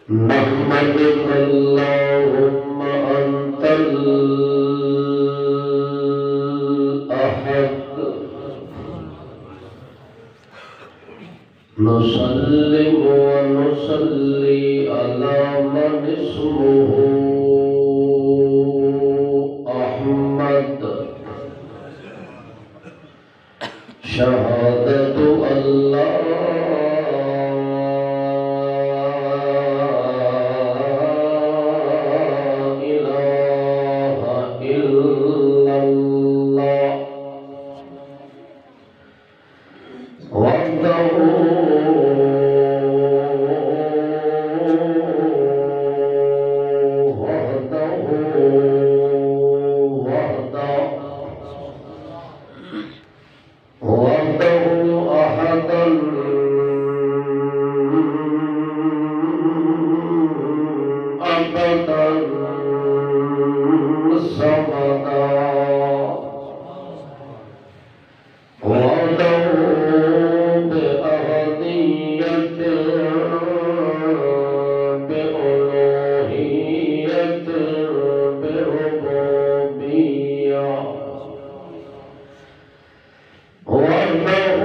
نحمدك اللهم أنت الأحد نسلم ونصلي على من اسمه أحمد شهادة أن لا إله إلا الله وحده أحدا أبدا صمدا وحده بأحدية بألوهية بربوبية وحده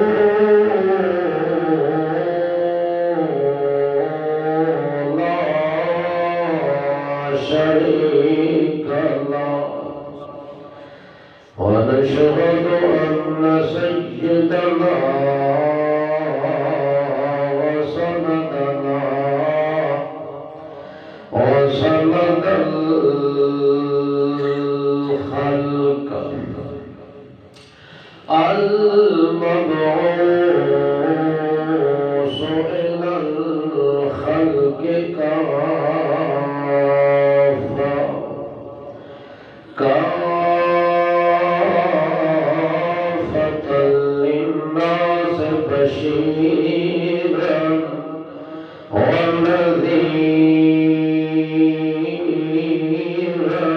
لا شريك له ونشهد أن سيدنا وسندنا وسند الخلق المبعوث إلى الخلق كافة للناس بشيرا ونذيرا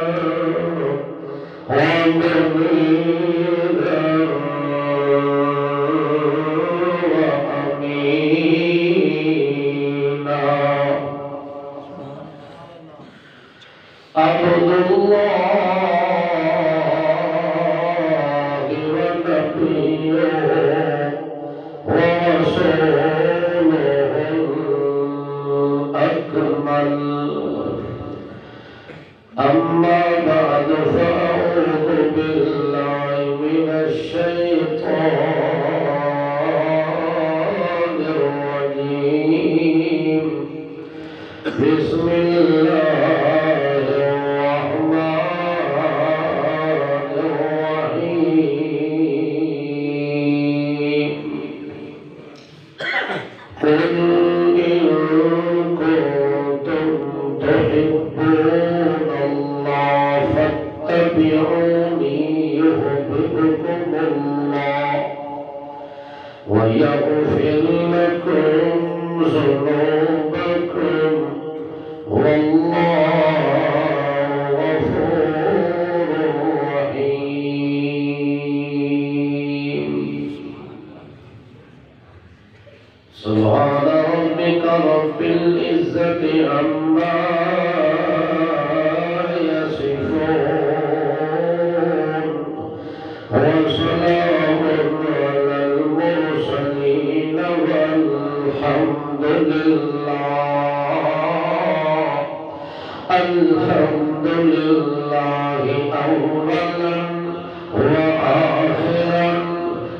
ومنيرا وأمينا عبد الله ونبيه ورسوله الأكمل أما بعد فأعوذ بالله من الشيطان الرجيم بسم الله الرحمن الرحيم قل إن كنتم تحبون الله فاتبعوني يحببكم الله ويغفر لكم ذنوبكم والله غفور رحيم سبحان ربك رب العزة عما يصفون وسلام على المرسلين والحمد لله أولا وآخرا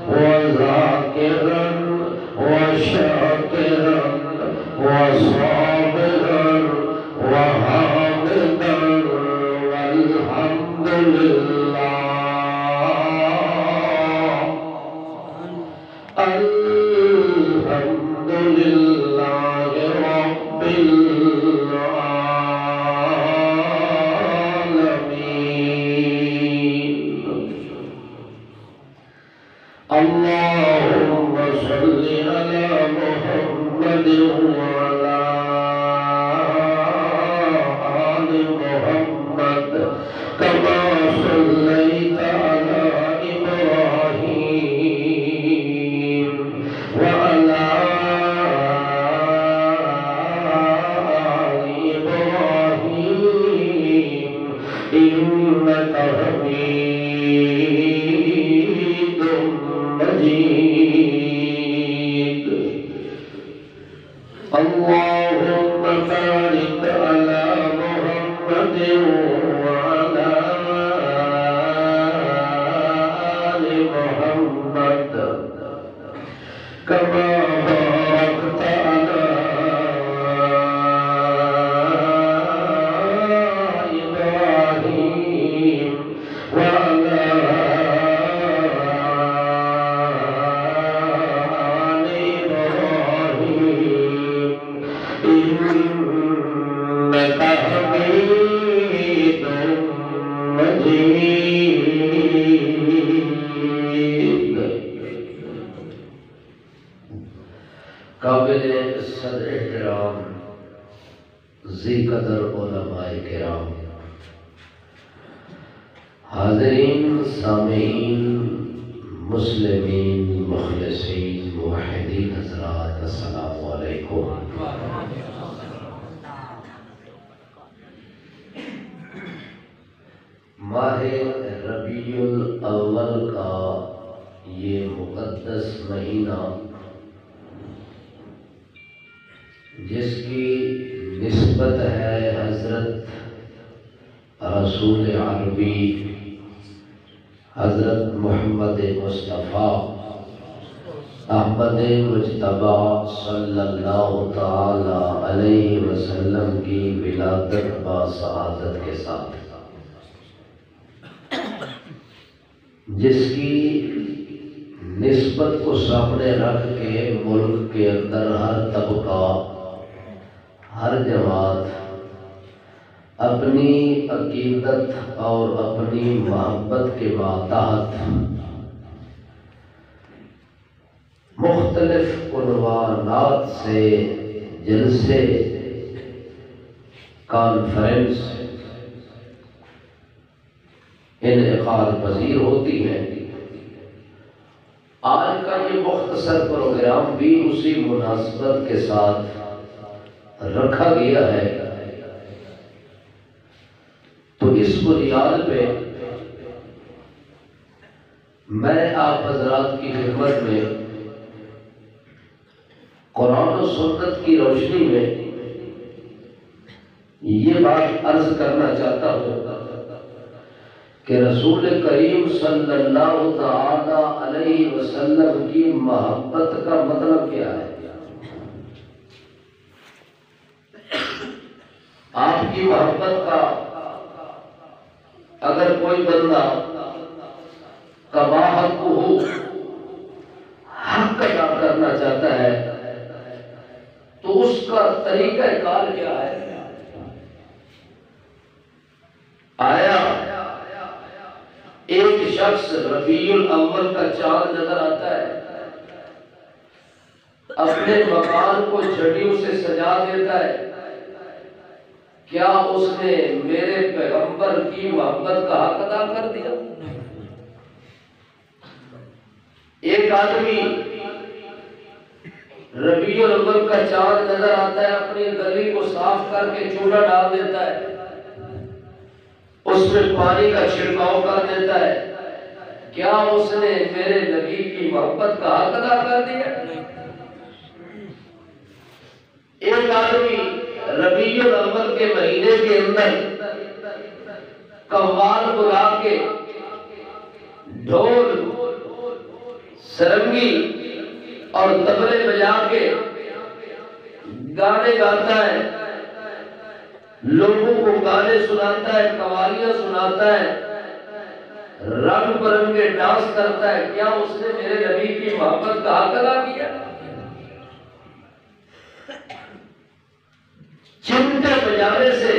وذاكرا وشاكرا وصابرا وحامدا والحمد لله الحمد لله رب العالمين اللهم صل على محمد وعلى آل محمد كما صليت على إبراهيم وعلى إنك حميد مجيد اللهم بارك على محمد وعلى آل محمد كما باركت على إبراهيم وعلى آل إبراهيم إنك حميد مجيد قابل صدر احترام ذی قدر علماء کرام، حاضرین سامعین مسلمین مخلصین موحدین حضرات، السلام علیکم۔ ماہ ربیع الاول کا یہ مقدس مہینہ جس کی نسبت ہے حضرت رسول عربی حضرت محمد مصطفیٰ احمد مجتبی صلی اللہ تعالی علیہ وسلم کی ولادت با سعادت کے ساتھ، جس کی نسبت کو سامنے رکھ کے ملک کے اندر ہر طبقہ ہر جماعت اپنی عقیدت اور اپنی محبت کے تحت مختلف عنوانات سے جلسے کانفرنس انعقاد پذیر ہوتی ہیں۔ آج کا یہ مختصر پروگرام بھی اسی مناسبت کے ساتھ رکھا گیا ہے، تو اس بنیاد پہ میں آپ حضرات کی خدمت میں قرآن و سنت کی روشنی میں یہ بات عرض کرنا چاہتا ہوں کہ رسول کریم صلی اللہ تعالی علیہ وسلم کی محبت کا مطلب کیا ہے۔ آپ کی محبت کا اگر کوئی بندہ حق ادا کرنا چاہتا ہے تو اس کا طریقہ کار کیا ہے؟ آیا ایک شخص ربیع الاول کا چاند نظر آتا ہے، اپنے مکان کو جھڑیوں سے سجا دیتا ہے، کیا اس نے میرے پیغمبر کی محبت کا حق ادا کر دیا؟ ایک آدمی ربیع الاول کا چاند نظر آتا ہے، اپنی گلی کو صاف کر کے چولہا ڈال دیتا ہے، اس میں پانی کا چھڑکاؤ کر دیتا ہے، کیا اس نے میرے نبی کی محبت کا حق ادا کر دیا؟ ایک آدمی ربیع الاول کے مہینے کے اندر قوال بلا کے ڈھول سرنگی اور طبلے بجا کے گانے گاتا ہے، لوگوں کو گانے سناتا ہے، قوالیاں سناتا ہے، رنگ برنگے ڈانس کرتا ہے، کیا اس نے میرے نبی کی محبت کا حق ادا کیا؟ چمٹے بجانے سے،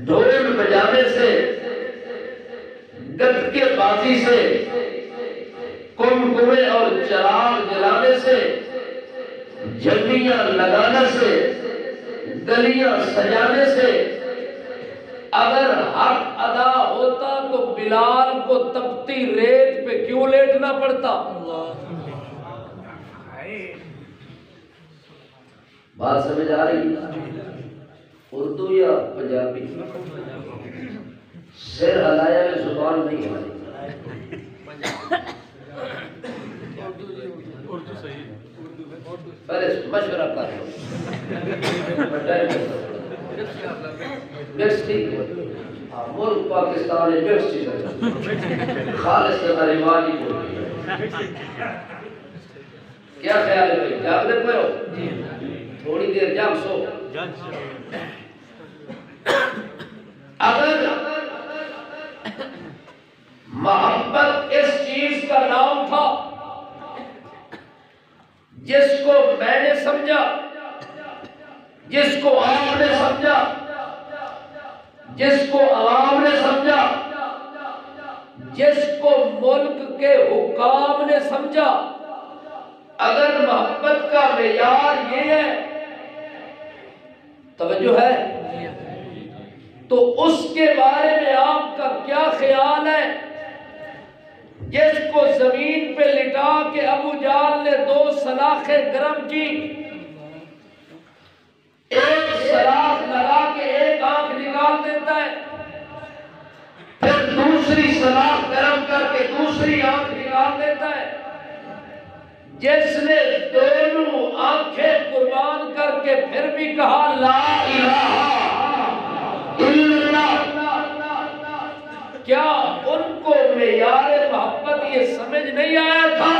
ڈھول بجانے سے، گتکے بازی سے، کمکمے اور چراغ جلانے سے، جھنڈیاں لگانے سے، گلیاں سجانے سے اگر حق ادا ہوتا تو بلال کو تپتی ریت پہ کیوں لیٹنا پڑتا؟ بات سمجھ آ رہی؟ اردو یا پنجابی؟ سر ہلایا میں زبان نہیں ہلائی. پہلے مشورہ کر لو. مکس ٹھیک ہے. ملک پاکستان ہے مکس چیز ہے. خالص کا رواج ہی بول رہی ہے. کیا خیال ہے بھائی؟ جاگ دے پہ ہو؟ تھوڑی دیر جاگ سو. اگر محبت اس چیز کا نام تھا جس کو میں نے سمجھا، جس کو آپ نے سمجھا، جس کو عوام نے سمجھا، جس کو ملک کے حکام نے سمجھا، اگر محبت کا معیار یہ ہے، توجہ ہے، تو اس کے بارے میں آپ کا کیا خیال ہے جس کو زمین پہ لٹا کے ابو جہل نے 2 سلاخیں گرم کی، ایک سلاخ لگا کے ایک آنکھ نکال دیتا ہے، پھر دوسری سلاخ گرم کر کے دوسری آنکھ نکال دیتا ہے، جس نے دونوں آنکھیں قربان کر کے پھر بھی کہا لا الہ الا اللہ، کیا ان کو معیار محبت یہ سمجھ نہیں آیا تھا؟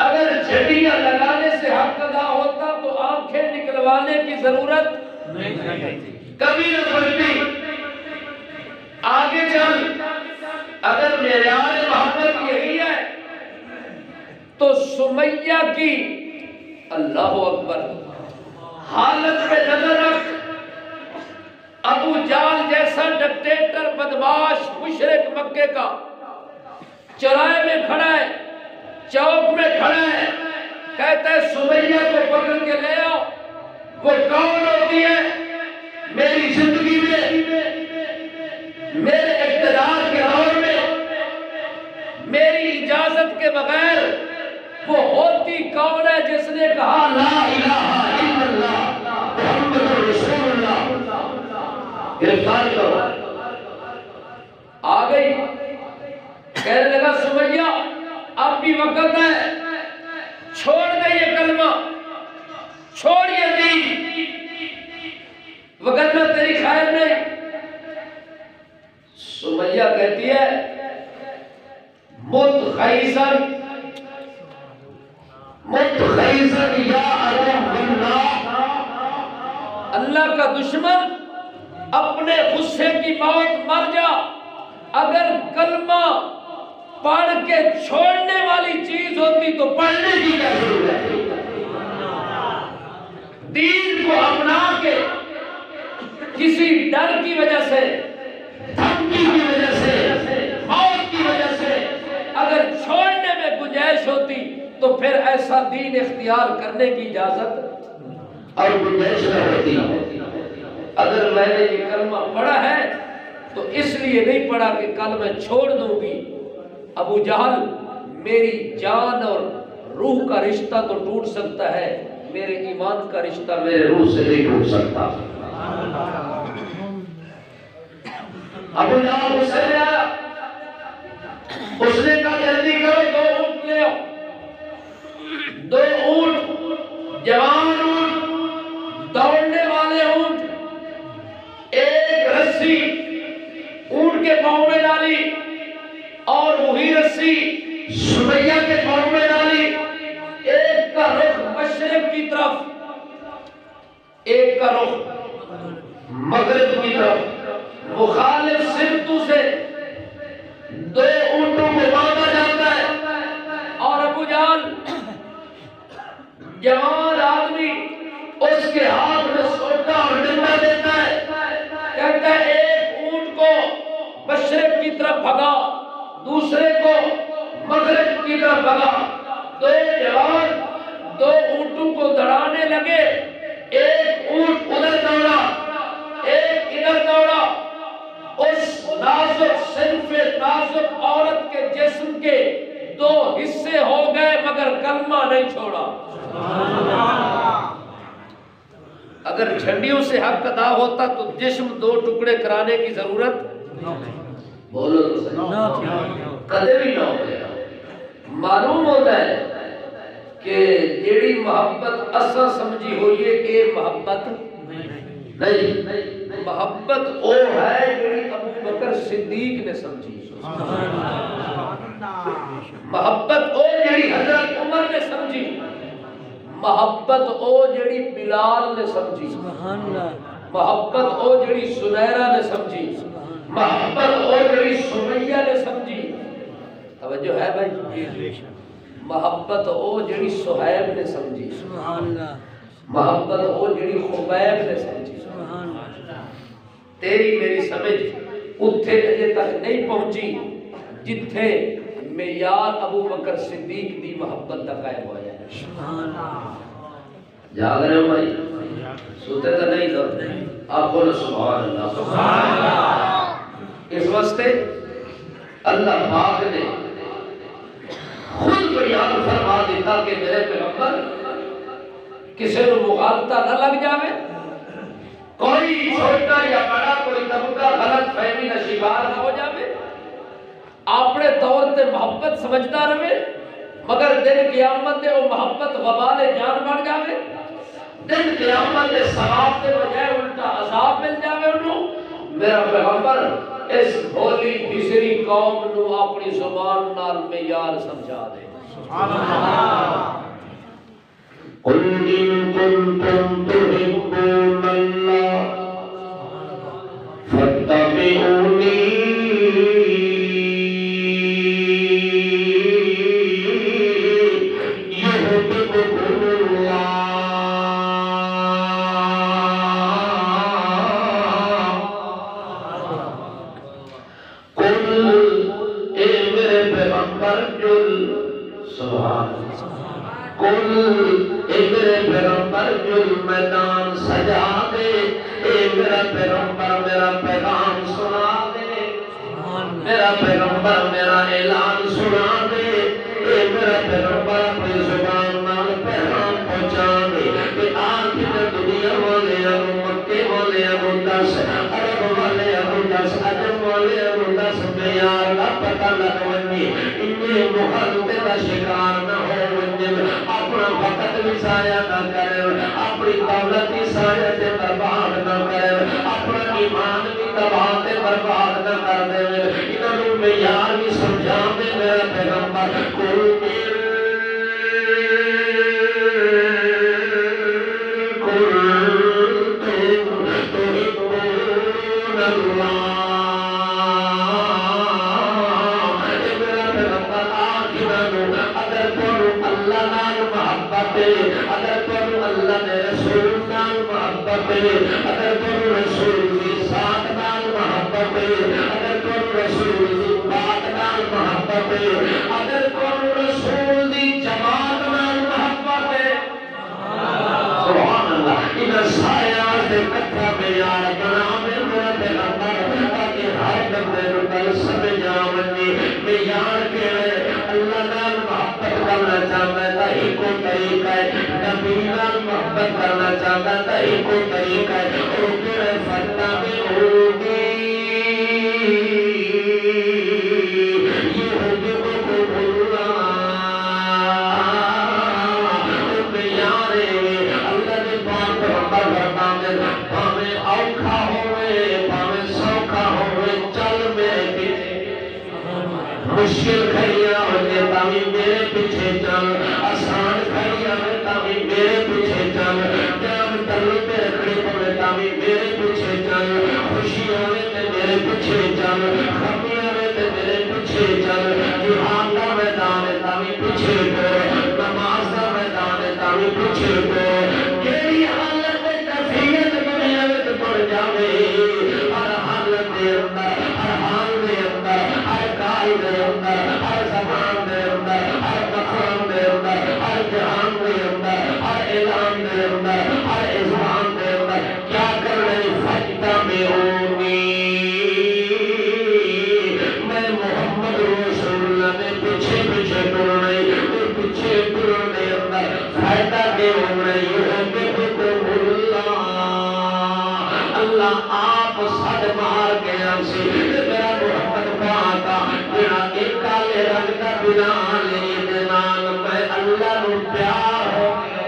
اگر جھڑیاں لگانے سے حق ادا ہوتا تو آنکھیں نکلوانے کی ضرورت کبھی نہ پڑتی. آگے چل، اگر معیار محبت یہی ہے تو سمیہ کی اللہ اکبر حالت میں نظر رکھ. ابو جہل جیسا ڈکٹیٹر بدماش مشرک مکے کا چوراہے میں کھڑا ہے، چوک میں کھڑا ہے، کہتا ہے سمیہ کو پکڑ کے لے آؤ. وہ کون ہوتی ہے؟ میری زندگی میں، میرے اقتدار کے دور میں، میری اجازت کے بغیر وہ ہوتی کون ہے جس نے کہا لا الہ الا اللہ محمد رسول اللہ؟ گرفتار کرو. آ گئی، کہنے لگا سمیہ اب بھی وقت ہے، چھوڑ دے یہ کلمہ، چھوڑ یہ دین، وگرنہ تیری خیر نہیں. سمیہ کہتی ہے متخیزن یا اللہ کا دشمن، اپنے غصے کی موت مر جا. اگر کلمہ پڑھ کے چھوڑنے والی چیز ہوتی تو پڑھنے کی کیا ضرورت ہے؟ دین کو اپنا کے کسی ڈر کی وجہ سے، دھمکی کی وجہ سے، موت کی وجہ سے اگر چھوڑنے میں گنجائش ہوتی تو پھر ایسا دین اختیار کرنے کی اجازت اور گنجائش نہ ہوتی. اگر میں نے یہ کلمہ پڑھا ہے تو اس لیے نہیں پڑھا کہ کل میں چھوڑ دوں گی. ابو جہل میری جان اور روح کا رشتہ تو ٹوٹ سکتا ہے، میرے ایمان کا رشتہ میرے روح سے نہیں ٹوٹ سکتا. ابو جہل غصے میں آیا، اس نے کہا جلدی کرو 2 اونٹ لے آؤ. 2 اونٹ، جوان اونٹ، دوڑنے والے اونٹ. ایک رسی اونٹ کے پاؤں میں ڈالی اور وہی رسی سمیہ کے پاؤں میں ڈالی. ایک کا رخ مشرق کی طرف، ایک کا رخ مغرب کی طرف، مخالف سمتوں سے 2 اونٹوں کو باندھا جاتا ہے. اور ابو جہل جوان آدمی اس کے ہاتھ میں سوٹا اور ڈنڈا دیتا ہے، کہتا ہے ایک اونٹ کو مشرق کی طرف بھگا، دوسرے کو مغرب کی طرف بھگا. 2 جوان 2 اونٹوں کو دڑانے لگے. ایک اونٹ ادھر دوڑا، ایک ادھر دوڑا. اس نازک صنف نازک عورت کے جسم کے 2 حصے ہو گئے مگر کلمہ نہیں چھوڑا. اگر جھنڈیوں سے حق ادا ہوتا تو جسم 2 ٹکڑے کرانے کی ضرورت بولو تو صحیح، کدے بھی نہ ہویا۔ معلوم ہوتا ہے کہ جیڑی محبت اساں سمجھی ہوئی ہے کہ محبت نہیں، محبت او ہے جیڑی ابو بکر صدیق نے سمجھی، محبت او جیڑی حضرت عمر نے سمجھی، محبت او جیڑی بلال نے سمجھی، محبت او جیڑی سنیرہ نے سمجھی، محبت او جیڑی سمیہ نے سمجھی، توجہ ہے بھائی، محبت او جیڑی صہیب نے سمجھی، محبت او جیڑی خبیب نے سمجھی، تیری میری سمجھ اتھے اجے تک نہیں پہنچی جتھے معیار ابو بکر صدیق دی محبت دا قائم ہوا ہے۔ جاگ رہے ہو بھائی؟ سوتے تو نہیں دو آپ بولو سبحان اللہ، سبحان اللہ۔ اس واسطے اللہ پاک نے خود بیان فرما دیتا کہ میرے پیغمبر کسی کو مغالطہ نہ لگ جاوے، کوئی چھوٹا یا بڑا کوئی طبقہ غلط فہمی کا شکار نہ ہو جاوے، اپنے طور تے محبت سمجھتا رہے، مگر دن قیامت دے وہ محبت وبال جان بن جاوے، دن قیامت دے ثواب کے بجائے الٹا عذاب مل جاوے انہوں۔ میرا پیغمبر اس بھولی بسری قوم نو اپنی زبان نال معیار سمجھا دے۔ سبحان اللہ۔ قل إن كنتم تحبون الله فاتبعوني يحببكم الله قل اے میرے پیغمبر جل سبحان قل اے میرے پیغمبر جل میدان سجا دے، اے میرا پیغمبر میرا پیغام سنا دے، میرا پیغمبر میرا اعلان سنا دے، اے میرا پیغمبر اپنی زبان نال پیغام پہنچا دے کہ آخر دنیا والے ابو مکے والے ابو دس عرب والے ابو دس عجم والے ابو دس معیار کا پتہ لگ ونجے، انہیں مخالطے کا شکار نہ ہو ونجے، اپنا وقت بھی ضائع نہ کرے، اپنی دولت بھی ضائع تے برباد نہ کرے، اپنا ایمان بھی تباہ تے برباد نہ کر دے، انہوں میں یار بھی سمجھا دے میرا پیغمبر کوئی اگر تم اللہ نے رسول نال محبت اگر تم رسول کی ساتھ نال محبت اگر تم رسول کی بات نال محبت اگر تم رسول کی جماعت نال محبت سبحان اللہ، ان سایہ سے کٹھا معیار بنا میرا پیغمبر تاکہ ہر بندے کو گل سمجھ آوے معیار کے اللہ نال محبت کرنا چاہتا ہے تو ایک طریقہ ہے، نبی نال محبت کرنا چاہتا ہے تو ایک طریقہ ہے، اور کہے فاتبعونی یحببکم اللہ۔ پیارے اللہ نے پاک پیغمبر فرماتے بھاویں اوکھا ہوئے بھاویں سوکھا ہوئے چل میرے پیچھے، مشکل کھڑیاں ہوئے تاوی میرے پیچھے چل، آسان کھڑیاں ہوئے تاوی میرے پیچھے چل، جام تلو پہ رکھڑی پڑے تاوی میرے پیچھے چل، خوشی ہوئے تے میرے پیچھے چل، خمی ہوئے تے میرے پیچھے چل، جہاد کا میدان ہے تاوی پیچھے کو، نماز کا میدان ہے تاوی پیچھے کو، کیڑی حالت میں کفیت دنیا میں پڑ جاوے، ہر حالت دے اندر، ہر حال دے اندر، ہر کال دے اندر، ہر زمان دے اندر، ہر مقام دے اندر، ہر جہان دے اندر، ہر اعلان دے اندر، ہر اذہان دے اندر کیا کر رہے فاتبعونی، میں محمد رسول اللہ نے پیچھے پیچھے ٹر رہے، اور پیچھے اللہ آپ سد مار گیا سی میرا محمد پاکا میرا ایک کالے رنگ کا بلال نال میں اللہ نو پیار ہو گیا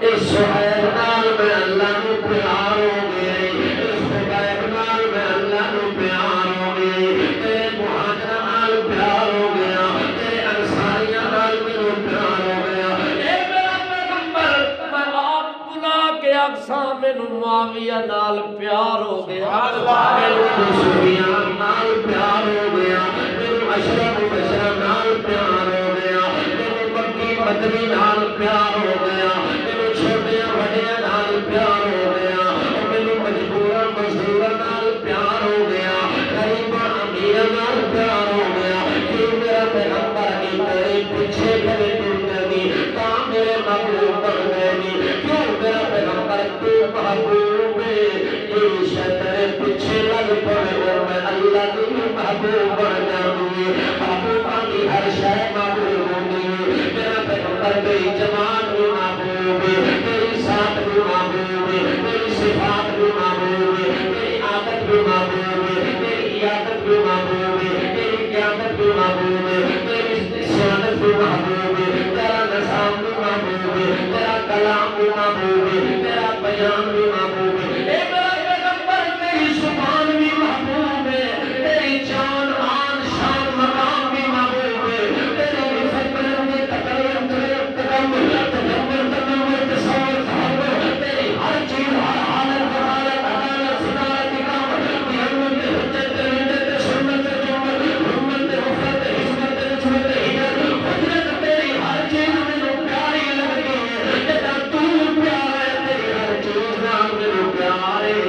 اس سہیل نال میں اللہ نو پیار ہو گئی اس حبیب نال میں اللہ نو پیار ہو گئی تیرے مہاجرہ نال پیار ہو گیا تیرے انصاریہ نال میں پیار ہو گیا اے میرا پیغمبر میں آپ بلا کے اقسام میں معاویہ نال پیار ہو گیا میرے سفیان نال پیار ہو گیا میرے اشرف بشر نال پیار ہو گیا میرے مکی مدنی نال پیار ہو گیا میرے چھوٹے بڑے نال پیار ہو گیا میرے مجبورا مزدورا نال پیار ہو گیا غریبا امیر نال پیار ہو گیا کیوں میرا پیغمبر کی میرے پیچھے کھڑے ٹرنے تا میرے محبوب بن گئے کیوں میرا پیغمبر تو محبوب ہے یہ شتر پیچھے لگ پڑے اور میں اللہ کی محبوب بن جاؤں محبوبہ کی ہر شے محبوب ہوں میرا پیغمبر میری جماعت بھی محبوب ہے میری ساتھ بھی محبوب ہے میری صفات بھی محبوب ہے میری عادت بھی محبوب ہے میری عادت بھی محبوب ہے میری قیادت بھی محبوب ہے میری سیادت بھی محبوب ہے تیرا نظام بھی محبوب ہے تیرا کلام بھی محبوب ہے تیرا بیان بھی محبوب ہے اے میرا پیغمبر میری زبان بھی محبوب ہے تیری جان آن شان مقام بھی محبوب ہے تیری عزت بلندی تکریم تکمل تصور تحول تیری ہر چیز ہر حالت عدالت عدالت صدارت اقامت محمد حجت حجت سنت جمل محمد مفرد حسمت نسبت حجت حجت تیری ہر چیز میں پیاری لگتی ہے جدا تو پیار ہے تیری ہر چیز نام میں پیار ہے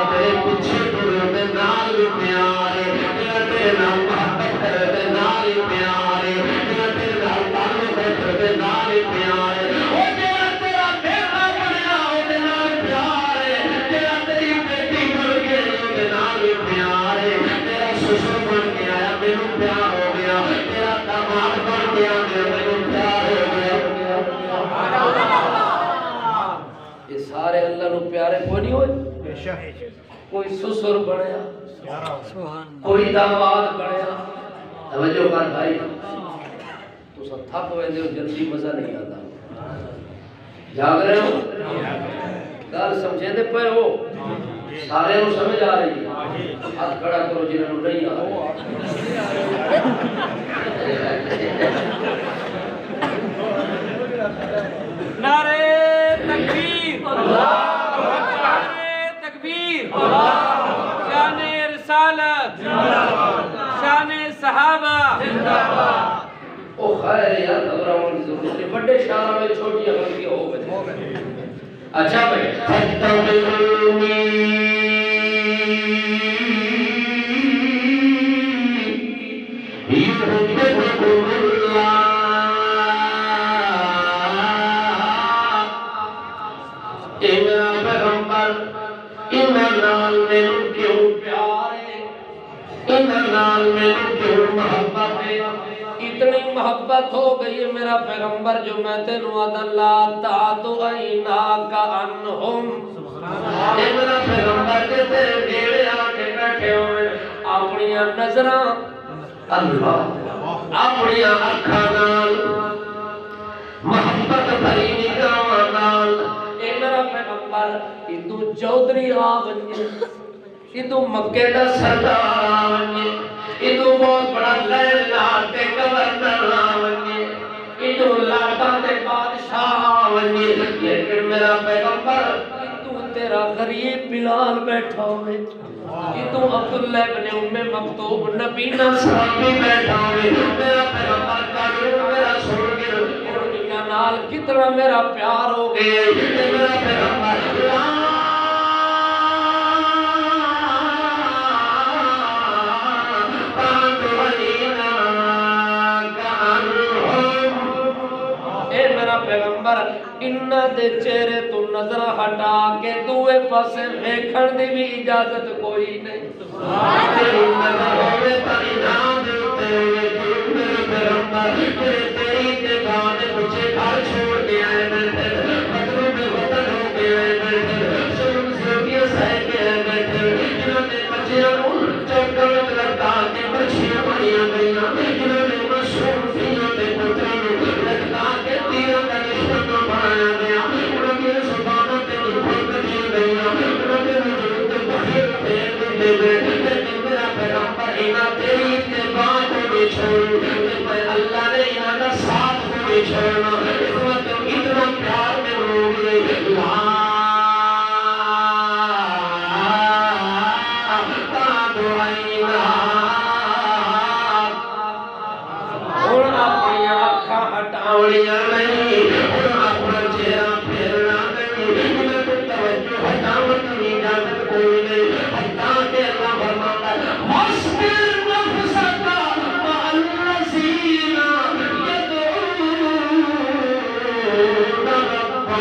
تیرے پیچھے ٹرے میں نال پیار ہے تیرے نام محبت کرے نال پیار ہے تیرے نال تعلق کرے نال پیار ہے او تیرا بیٹا بنیا او نال پیار ہے تیرا تیری بیٹی بن گئی او نال پیار ہے تیرا سسر بن کے آیا میرے پیار ہو گیا تیرا داماد بن گیا میرے پیار ہو گیا یہ سارے اللہ نو پیارے کوئی نہیں ہوئے کوئی سسر بنیا کوئی داماد بنیا توجہ کر بھائی تو سب تھک ہوئے دے جلدی مزہ نہیں آتا جاگ رہے ہو گل سمجھے دے پہ ہو سارے ہو سمجھ آ رہی ہے ہاتھ کھڑا کرو جنہوں نے نہیں آ رہی نعرہ تکبیر نعرہ تکبیر شان رسالت شان صحابہ او خیر یار گھبراؤں کی ضرورت ہے بڑے شاعروں میں چھوٹی غلطی ہو گئی اچھا بھائی فتبعونی یحببکم اللہ اے میرا پیغمبر انہاں نال میرے کیوں پیار ہے انہاں نال میرے کیوں محبت ہے اتنی محبت ہو گئی ہے میرا پیغمبر جو میں تینوں آدھا لا تعدو عیناک عنہم اے میرا پیغمبر کے تیرے نیڑے آ کے بیٹھے ہوئے اپنی نظراں اللہ اپنی اکھاں نال محبت بھری نگاہاں نال اے میرا پیغمبر ادو چودھری آ ونجے ادو مکے دا سردار آ ونجے ادو بہت بڑا غیر لاتے گورنر آ ونجے ادو لاتا تے بادشاہ آ ونجے لیکن میرا پیغمبر ادو تیرا غریب بلال بیٹھا ہوئے ادو عبداللہ ابن ام مکتوب نبی نصرانی بیٹھا ہوئے میرا پیغمبر کا میرا سن کے دنیا نال کتنا میرا پیار ہو گئے میرا پیغمبر پیغمبر انہ دے چہرے تو نظر ہٹا کے دوے پاسے ویکھن دی بھی اجازت کوئی نہیں تیری نظر ہوئے پر انام دیتے ہوئے میرے پیغمبر تیری نگاہ نے مجھے گھر چھوڑ کے آئے میں تیرے بدلوں میں وطن ہو گیا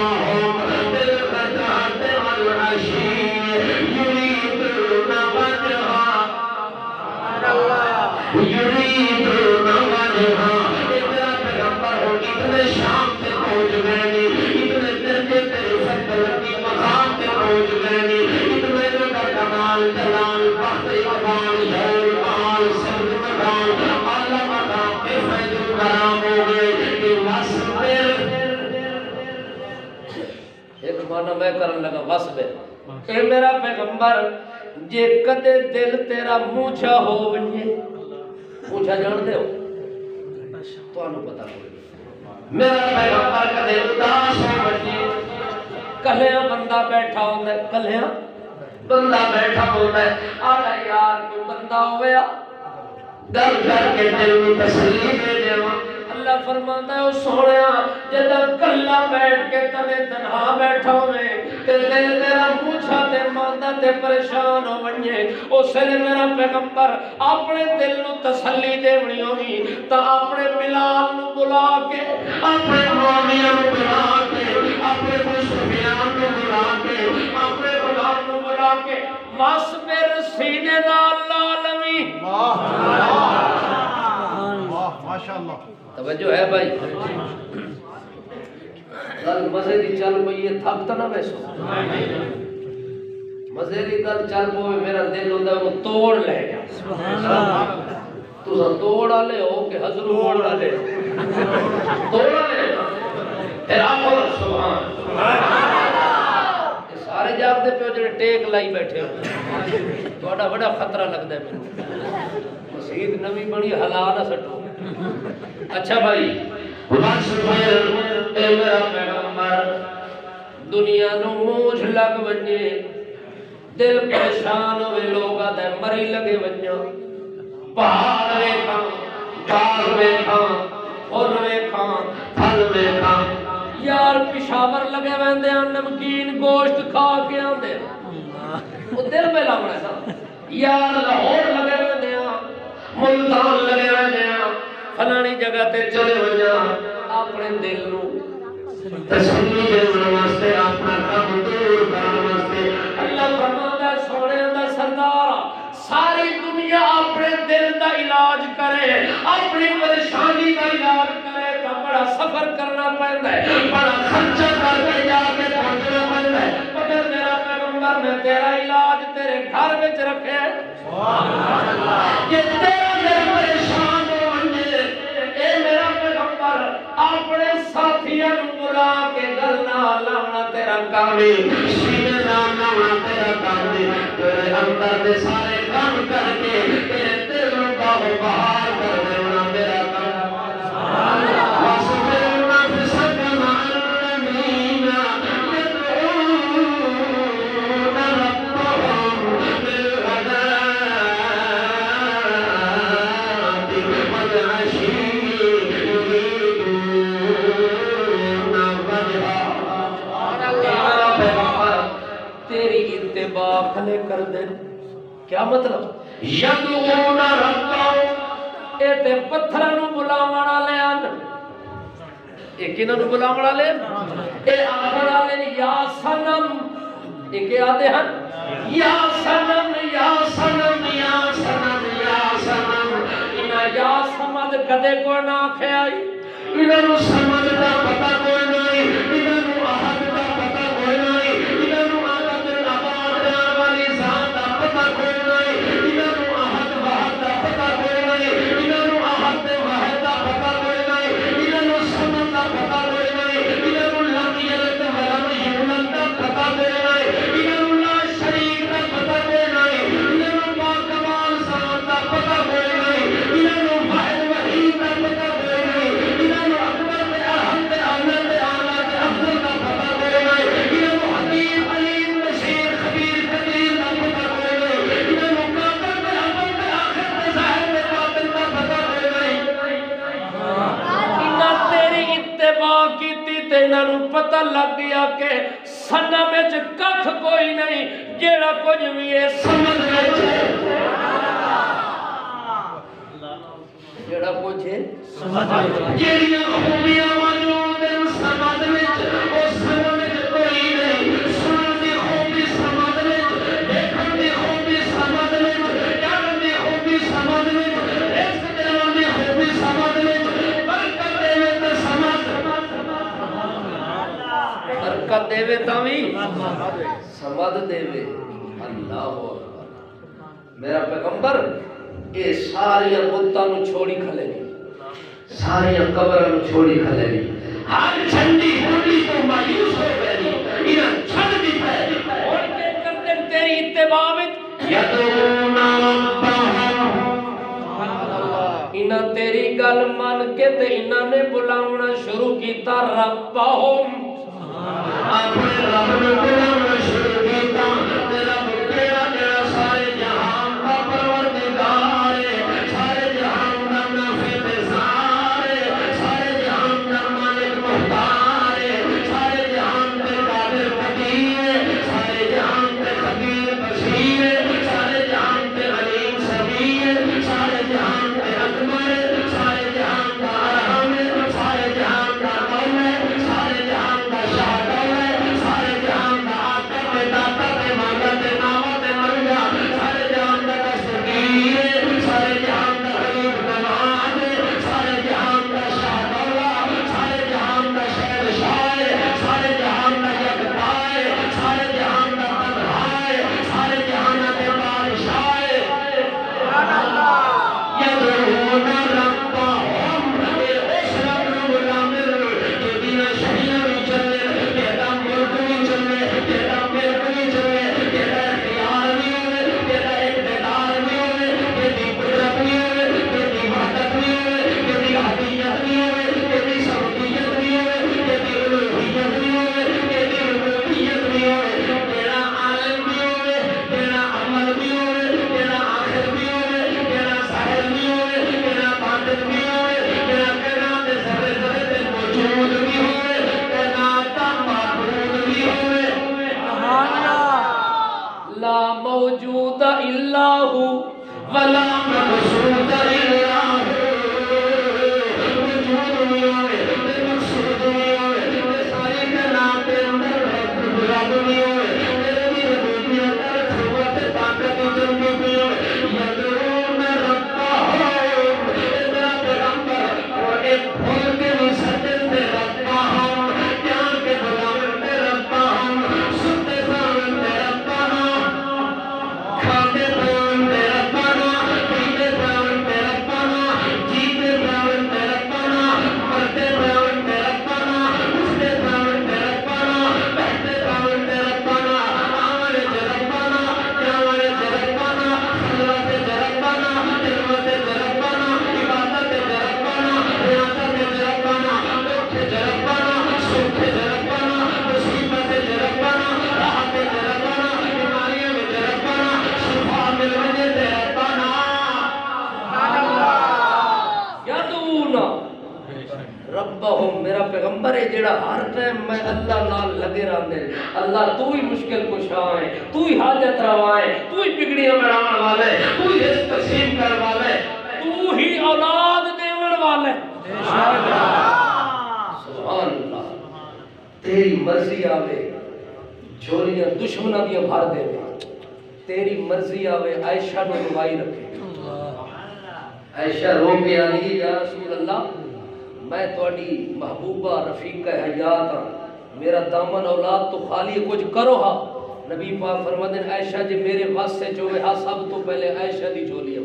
وجههم بالغداة والعشي يريدون وجهه يريدون وجهه اتنا پیغمبر ہو اتنے شام سے پہنچ گئے نہیں اتنے درجے تیرے سکلتی مقام سے پہنچ گئے نہیں اتنے جگہ کمال جلال بحر اقبال جھول مال سبز مقام اعلی مقام پہ فیض کرام ہو گئے کہ وصبر ایک معنی میں کرن لگا وصبر اے میرا پیغمبر جے کدے دل تیرا موچھا ہو ونجے موچھا جان دے ہو تو انہوں پتا ہوئے میرا پیغمبر کدے اداس ہو ونجے کلیاں بندہ بیٹھا ہوتا ہے کلیاں بندہ بیٹھا ہوتا ہے آلہ یار کوئی بندہ ہویا دل کر کے دل میں تسلی دے دیوا اللہ فرماتا ہے اس سوڑیا جدہ کلہ بیٹھ کے تنے تنہا بیٹھا ہوئے تے دل تیرا موچھا تے ماندہ تے پریشان ہو ونجے اسے نے میرا پیغمبر اپنے دل نو تسلی دے ونی ہوئی تا اپنے بلال نو بلا کے اپنے معاویہ نو بلا کے اپنے سفیان نو بلا کے اپنے غلام نو بلا کے واسبر سینے نال لالمی ماشاءاللہ توجہ ہے بھائی گل مزے دی چل پئی یہ تھک تو نہ ویسو مزے دی گل چل پوے میرا دل ہوندا وہ توڑ لے گا سبحان اللہ تساں توڑ والے ہو کہ حضور موڑ والے توڑ والے پھر آپ سبحان اللہ سارے جاگدے پہ جڑے ٹیک لائی بیٹھے ہو تہاڈا بڑا خطرہ لگدا ہے مینوں مسجد نویں بنی ہلا نہ سٹو اچھا بھائی وصبر اے میرا پیغمبر دنیا نو موجھ لگ ونجے دل پریشان ہوئے لوگا دے مری لگے ونجا پہاڑ ویکھاں باغ ویکھاں پھل ویکھاں پھل ویکھاں یار پشاور لگے ویندے ہیں نمکین گوشت کھا کے آندے وہ دل پہ لگنا ہے نا یار لاہور لگے ویندے ہیں ملتان لگے ویندے ہیں فلانی جگہ تے چلے ونجا اپنے دل نو تسلی دینے واسطے اپنا کام دور کرنے واسطے اللہ فرماتا ہے سونے دا سردار ساری دنیا اپنے دل دا علاج کرے اپنی پریشانی دا علاج کرے تو بڑا سفر کرنا پڑتا ہے بڑا خرچہ کر کے جا کے پہنچنا پڑتا ہے مگر میرا پیغمبر نے تیرا علاج تیرے گھر وچ رکھے یہ تیرا دل پریشان ہو ونجے اے میرا پیغمبر اپنے ساتھیاں نو بلا کے گل نہ لاونا تیرا کام ہے سینے نام نامنا تیرا کام دے تیرے اندر دے سارے کام کر کے تیرے دل نو باہو بہار کر دینا میرا کام وصبر نفسك مع الذين يدعون ربهم بالغداة والعشي يريدون وجهه تیری اتباع کھلے کر دے کیا مطلب يدعون ربهم اے تے پتھراں نو بلاون والے ان اے کیناں نو بلاون والے اے آکھن والے نے یا صنم اے کہ آدے ہن یا صنم یا صنم یا صنم یا صنم انہاں یا سمجھ کدے کو نہ آکھیا انہاں نو سمجھ دا پتہ کوئی نہیں انہاں نو احد دا پتہ کوئی نہیں انہاں نو عادت الاباد جان والی ذات دا پتہ کوئی نہیں انہاں نو احد واحد دا پتہ کوئی نہیں انہاں نو احد واحد دا پتہ کوئی نہیں انہاں نو سمجھ دا پتہ کوئی نہیں انہاں نو لم یلد ولم یولد دا پتہ کوئی نہیں انہاں نو لا شریک دا پتہ کوئی نہیں انہاں نو باکمال ذات دا پتہ کوئی نہیں انہاں نو واحد وحید دا پتہ کوئی نہیں انہاں نو اکبر تے احد تے اعلی تے اعلی تے افضل دا پتہ کوئی نہیں انہاں نو حکیم علیم بشیر خبیر قدیر دا پتہ کوئی نہیں انہاں نو قادر تے اول تے آخر تے ظاہر تے باطن دا پتہ کوئی نہیں انہاں تیری اتباع کیتی تے انہاں نو پتہ لگ گیا کہ صنم وچ ککھ کوئی نہیں جیڑا کچھ بھی ہے سمجھ وچ جیڑا کچھ ہے جیڑیاں خوبیاں موجود ہیں سمجھ وچ او سمجھ برکت دے وے تاوی سمد دے وے اللہ اکبر میرا پیغمبر اے ساری بتاں نو چھوڑی کھلے نہیں ساری قبراں نو چھوڑی کھلے نہیں ہر جھنڈی ہولی تو مایوس ہو گئی انہاں چھڑ دتا ہے اور کے کردے تیری اتباع وچ یدعون ربہم انہاں تیری گل مان کے تے انہاں نے بلاونا شروع کیتا ربہم اپنے رب نو بلاونا شروع کیتا تیرا بکیرا جڑا سارے جہان دا پروردگار ہے سارے جہان دا نافع نثار ہے سارے جہان دا مالک مختار ہے سارے جہان دے قادر قدیر ہے سارے جہان دے خبیر بصیر ہے سارے جہان دے علیم سمیع ہے سارے جہان دے اکبر ہے سارے جہان دا ارحم ہے سارے جہان دا مولا ہے سارے جہان دا شاہد ہے سارے جہان دا آقا ہے داتا ہے مالا ہے ناما ہے مرجا سارے جہان دا دستگیر ہے سارے جہان دا غریب نواز ہے سارے جہان دا شاہد سارے جہان دا شہر شاہ ہے سارے جہان دا یکتا ہے سارے جہان دا تنہا ہے سارے جہان دا بادشاہ ہے یدعون ربہم اے اس رب نو بلاویں جیڑا شہیاں وی چلے جیڑا ملک وی چلے جیڑا ملک وی چلے جیڑا اختیار وی ہوے جیڑا اقتدار وی ہوے جیڑی قدرت وی ہوے جیڑی وحدت وی ہوے جیڑی احدیت وی ہوے جیڑی سمدیت وی ہوے جیڑی الوہیت وی ہوے جیڑی ربوبیت وی ہوے جیڑا عالم وی ہوے جیڑا عمل وی ہوے جیڑا آخر وی ہوے جیڑا ظاہر وی ہوے جیڑا باطن وی ہوے جیڑا کائنات دے ذرے ذرے تے موجود وی ہوے کائنات دا معبود وی ہوے لا موجود الا هو ولا مقصود الا هو وجود وی ہوے تے مقصود وی ہوے تے ساری کائنات دے اندر رب وی ہوے تیرے دی ربوبیت تے قوت تے طاقت دی جنگی وی ہوے یدعون ربہم میرا پیغمبر اور ایک پھول کے بھی سجن دے ربہم جان کے بلاویں دے ربہم ستے پاویں دے ربہم کھاتے پاویں دے ربہم پیتے پاویں دے ربہم جیتے پاویں دے ربہم مرتے پاویں دے ربہم اٹھتے پاویں دے ربہم بیٹھتے پاویں دے ربہم آویں دے ربہم جاویں دے ربہم خلوت دے ربہم خلوت دے ربہم عبادت دے ربہم ریاضت دے ربہم دکھ دے ربہم سکھ دے ربہم مصیبت دے ربہم راحت دے ربہم بیماریاں دے ربہم شفا مل وجے دے ربہم یدعون ربہم میرا پیغمبر ہے جیڑا ہر ٹائم میں اللہ نال لگے رہندے اللہ تو ہی مشکل کشا ہے تو ہی حاجت روا ہے تو ہی بگڑیاں بڑھاون والا ہے تو ہی رزق تقسیم کرن والا ہے تو ہی اولاد دیون والا ہے سبحان اللہ تیری مرضی آوے جھولیاں دشمناں دیاں بھر دے تیری مرضی آوے عائشہ نو روائی رکھے عائشہ رو کے آئی یا رسول اللہ میں تھوڑی محبوبہ رفیقہ حیات ہاں میرا دامن اولاد تو خالی کچھ کرو ہاں نبی پاک فرماتے ہیں عائشہ جی میرے واسطے جو ہے ہاں سب تو پہلے عائشہ دی جھولی ہے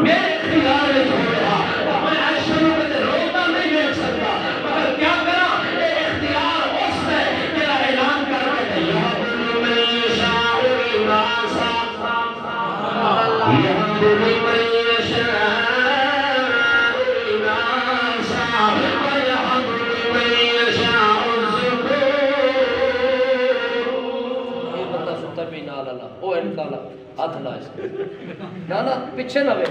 میرے اختیار میں جھولی ہے میں عائشہ نو کہتے روتا نہیں دیکھ سکتا مگر کیا کرا اے اختیار اس ہے میرا اعلان کر کے یہاں میں شاعر ناسا یہاں میں ہاتھ لا نا پیچھے نہ وے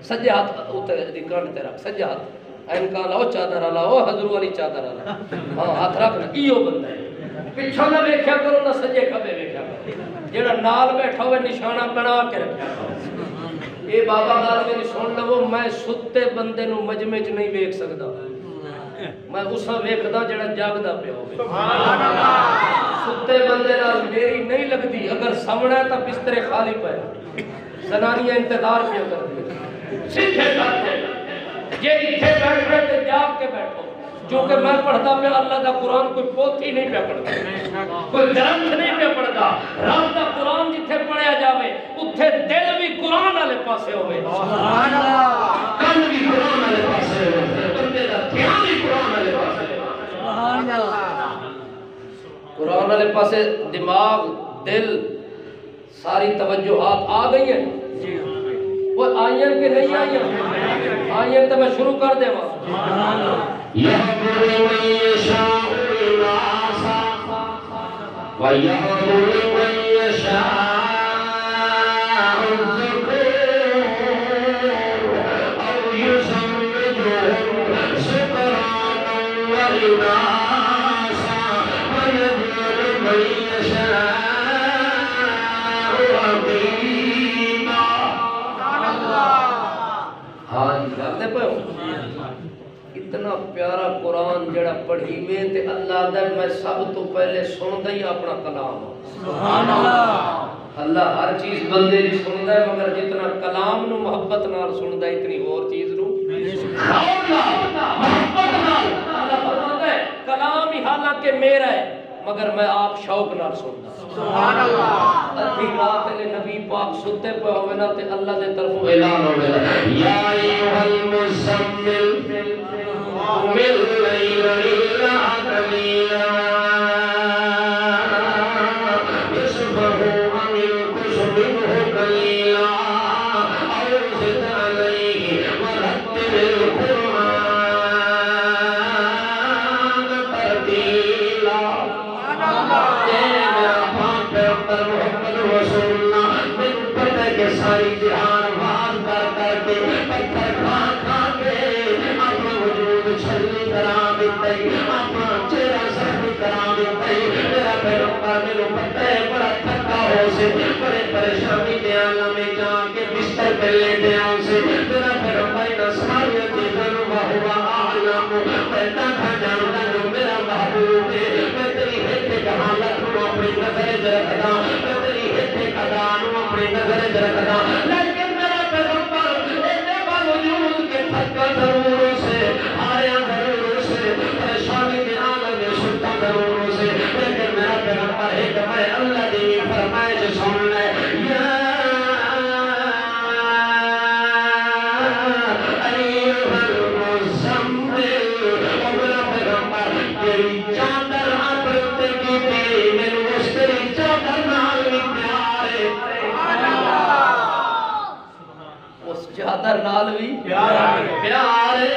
سجے ہاتھ اوتے ریکارڈ تے رکھ سجے ہاتھ اینکا لاؤ چادر لا او حضور والی چادر لا ہاں ہاتھ رکھ نا ایو بندہ ہے پیچھے نہ ویکھیا کرو نہ سجے کھبے ویکھیا کرو جیڑا نال بیٹھا ہوے نشانہ بنا کے رکھیا کرو اے بابا گل میری سن لو میں ستے بندے نو مجمع وچ نہیں ویکھ سکدا میں اسا ویکھدا جیڑا جاگدا پیا ہوے سبحان اللہ ستے بندے نال میری نہیں لگدی اگر سامنے ہے تا بستر خالی پے زنانیاں انتظار کیا کرتی سیدھے کرتے یہ اتھے بیٹھ رہے تے جاگ کے بیٹھو چونکہ میں پڑھتا پہ اللہ دا قرآن کوئی پوتھی نہیں پہ پڑھتا کوئی درخت نہیں پہ پڑھتا رب دا قرآن جتھے پڑھیا جاوے اتھے دل بھی قرآن والے پاسے ہوئے سبحان اللہ کل بھی قرآن والے پاسے ہوئے بندے دا دھیان بھی قرآن والے پاسے سبحان اللہ قرآن والے پاسے دماغ دل ساری توجہات آ گئی ہیں وہ آئین کے نہیں آئین آئین تو میں شروع کر دے وہاں يَهْدِي مَن يَشَاءُ إِلَىٰ وَيَهْدِي مَن يَشَاءُ الذُّكُورَ أَوْ يُزَوِّجُهُمْ ذُكْرَانًا وَإِنَاثًا وَيَجْعَلُ مَن يَشَاءُ عَقِيمًا ہاں جی لگتے پہ ہو اتنا پیارا قرآن جڑا پڑھی میں تے اللہ دا میں سب تو پہلے سن دئی اپنا کلام سبحان اللہ اللہ ہر چیز بندے دی سندا ہے مگر جتنا کلام نو محبت نال سندا ہے اتنی اور چیز نو محبت نال اللہ فرماتا ہے کلام ہی حالانکہ میرا ہے مگر میں آپ شوق نال سندا سبحان اللہ ادھی رات لے نبی پاک ستے پہ ہوے نا تے اللہ دے طرفوں اعلان ہوے یا ایھا المزمل قم الليل إلا قليلا نصفه أو انقص منه قليلا أو زد عليه ورتل القرآن ترتيلا میرا پاک پیغمبر محمد رسول اللہ من پتہ کے ساری جہان باز کر کے پتھر کھا کے اپنا وجود چھلنی کرا دیتے اپنا چہرہ سخت کرا دیتے میرا پیغمبر میرے پتہ ہے بڑا تھکا ہو سے بڑے پریشانی دے عالم میں جا کے بستر پہ لیٹے آؤں سے میرا پیغمبر نہ ساری چیزوں وہوا عالم پیدا تھا جانتا جو میرا محبوب ہے میں تیری ہتھے کا حالت ہوں اپنی نظر رکھتا میں تیری ہتھے کا دان ہوں اپنی نظر رکھتا لیکن میرا پیغمبر ایسے باوجود کے تھکا ضروروں سے آیا ضروروں سے پریشانی میں عالم میں سلطہ ضروروں سے لیکن میرا پیغمبر ہے کہ میں اللہ دینی فرمائش سننا ہے یا ایھا المزمل اور میرا پیغمبر تیری چادر اپرتے کی تیری میں اس تیری چادر نال بھی پیار ہے اس چادر نال بھی پیار ہے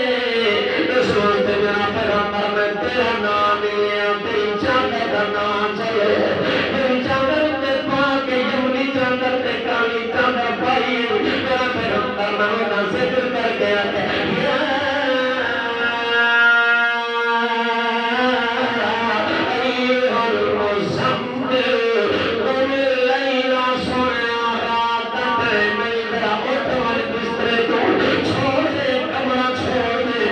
اس وقت میرا پیغمبر میں تیرا نام لیا تیری چادر کا نام چلے تیری چادر تے پا کے یمنی چادر تے کالی چادر پائی میرا پیغمبر میں نہ ذکر کر گیا ہے یا ایھا المزمل قم الليل سویا رات تے میرا اٹھ ول بستر تو چھوڑ دے کمرہ چھوڑ دے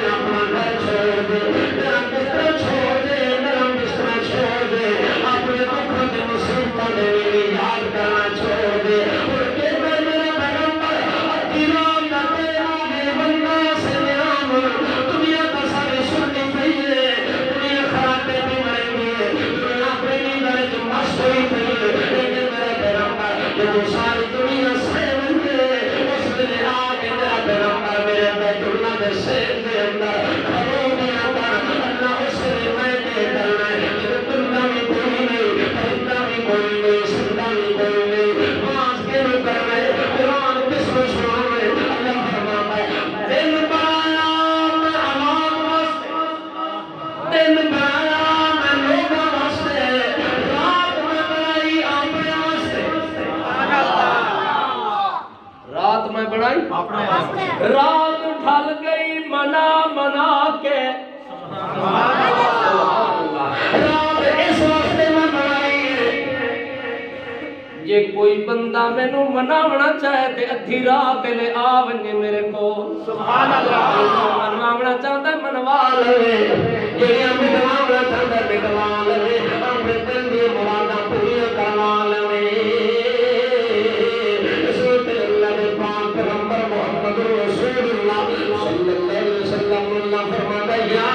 اپنا گھر چھوڑ دے میرا بستر چھوڑ دے میرا بستر چھوڑ دے اپنے دکھوں تے مصیبتاں دے ویلے یاد کرنا چھوڑ دے اور کہ میں میرا پیغمبر اتی رات دا تیرا بے بندہ سے نیام دنیا کا سارے سننی پئی ہے دنیا خرابے بھی مریں گے دنیا اپنی نیندر جو مست ہوئی پئی ہے لیکن میرا پیغمبر جو ساری دنیا سے بنگے اس دن آ کے میرا پیغمبر میرے بیت اللہ کے سیر کے اندر کھڑو دیا تھا اللہ اس نے میں کے کرنا ہے کہ دنیا میں کوئی نہیں پرندہ بھی کوئی نہیں سندہ بھی کوئی نہیں باز کے نو کرنا ہے قرآن کس کو سنانا ہے اللہ فرماتا ہے دن بڑھایا میں عوام واسطے دن بڑھایا میں لوگوں واسطے رات میں بڑھائی اپنے واسطے رات میں بڑھائی رات ڈھل گئی منا منا کے رات اس واسطے میں بڑھائی ہے جے کوئی بندہ مینوں مناونا چاہے تے ادھی رات لے آونے میرے کو سبحان اللہ منواونا چاہتا ہے منوا لے جڑیاں مٹواونا چاہتا ہے مٹوا لے اپنے دل دی مراداں پوریاں کروا لے اس وقت اللہ نے پاک پیغمبر محمد رسول اللہ صلی اللہ علیہ وسلم اللہ فرماتا ہے یا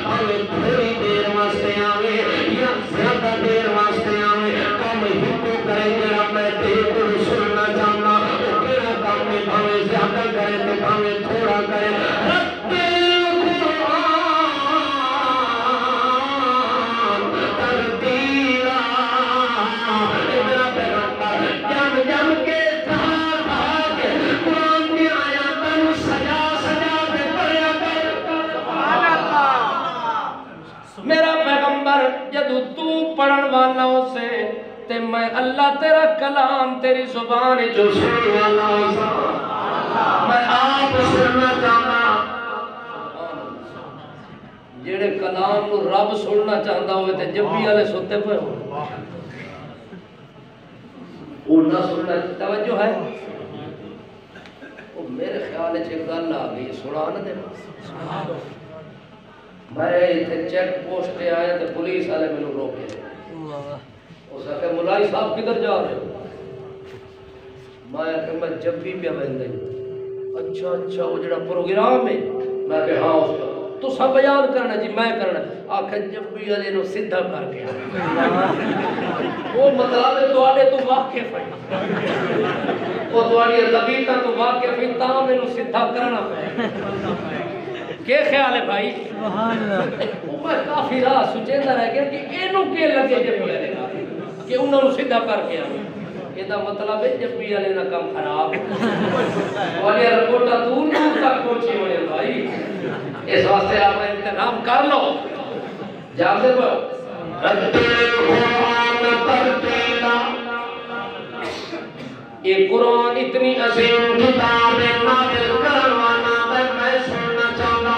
بھاوے تھوڑی دیر واسطے آوے یا زیادہ دیر واسطے آوے کام ہکو کرے جڑا میں تیرے کو سننا چاہنا تیرا کام میں بھاوے زیادہ کرے تے بھاوے تھوڑا کرے رب القرآن ترتیلا میرا پیغمبر جم جم کے میرا پیغمبر جدو تو پڑھن والا ہو سے تے میں اللہ تیرا کلام تیری زبان جو سننے والا ہو سا میں آپ سننا چاہنا جیڑے کلام نو رب سننا چاہتا ہوئے تے جبی والے سوتے پہ ہو وہ نہ سننا توجہ ہے وہ میرے خیال ہے چھے گل آگئی سنا نہ دے میں اتنے چیک پوسٹ پہ آیا تو پولیس والے میں روکے اس نے کہا ملائی صاحب کدھر جا رہے ہو میں کہ میں جب بھی پہ بہن اچھا اچھا وہ جڑا پروگرام ہے میں کہ ہاں اس کا تو سب بیان کرنا جی میں کرنا آخر جب بھی والے نو سدھا کر کے وہ مطلب ہے تو آڑے تو واقف ہے وہ تو آڑی طبیعتہ تو واقف ہے تاں میں نو سدھا کرنا پہ کیا خیال ہے بھائی وہ میں کافی راہ سچیندہ رہ گیا کہ اینو کے لگے جب بھی آلے گا کہ انہوں نے سدھا کر کے آئے یہ دا مطلب ہے جب بھی آلے نا کام خراب والی رپورٹا دور دور تک پہنچی ہوئے بھائی اس واسطے آپ انتظام کر لو جاب دے بھو یہ قرآن اتنی عظیم کتاب نازل کروانا میں سننا چاہنا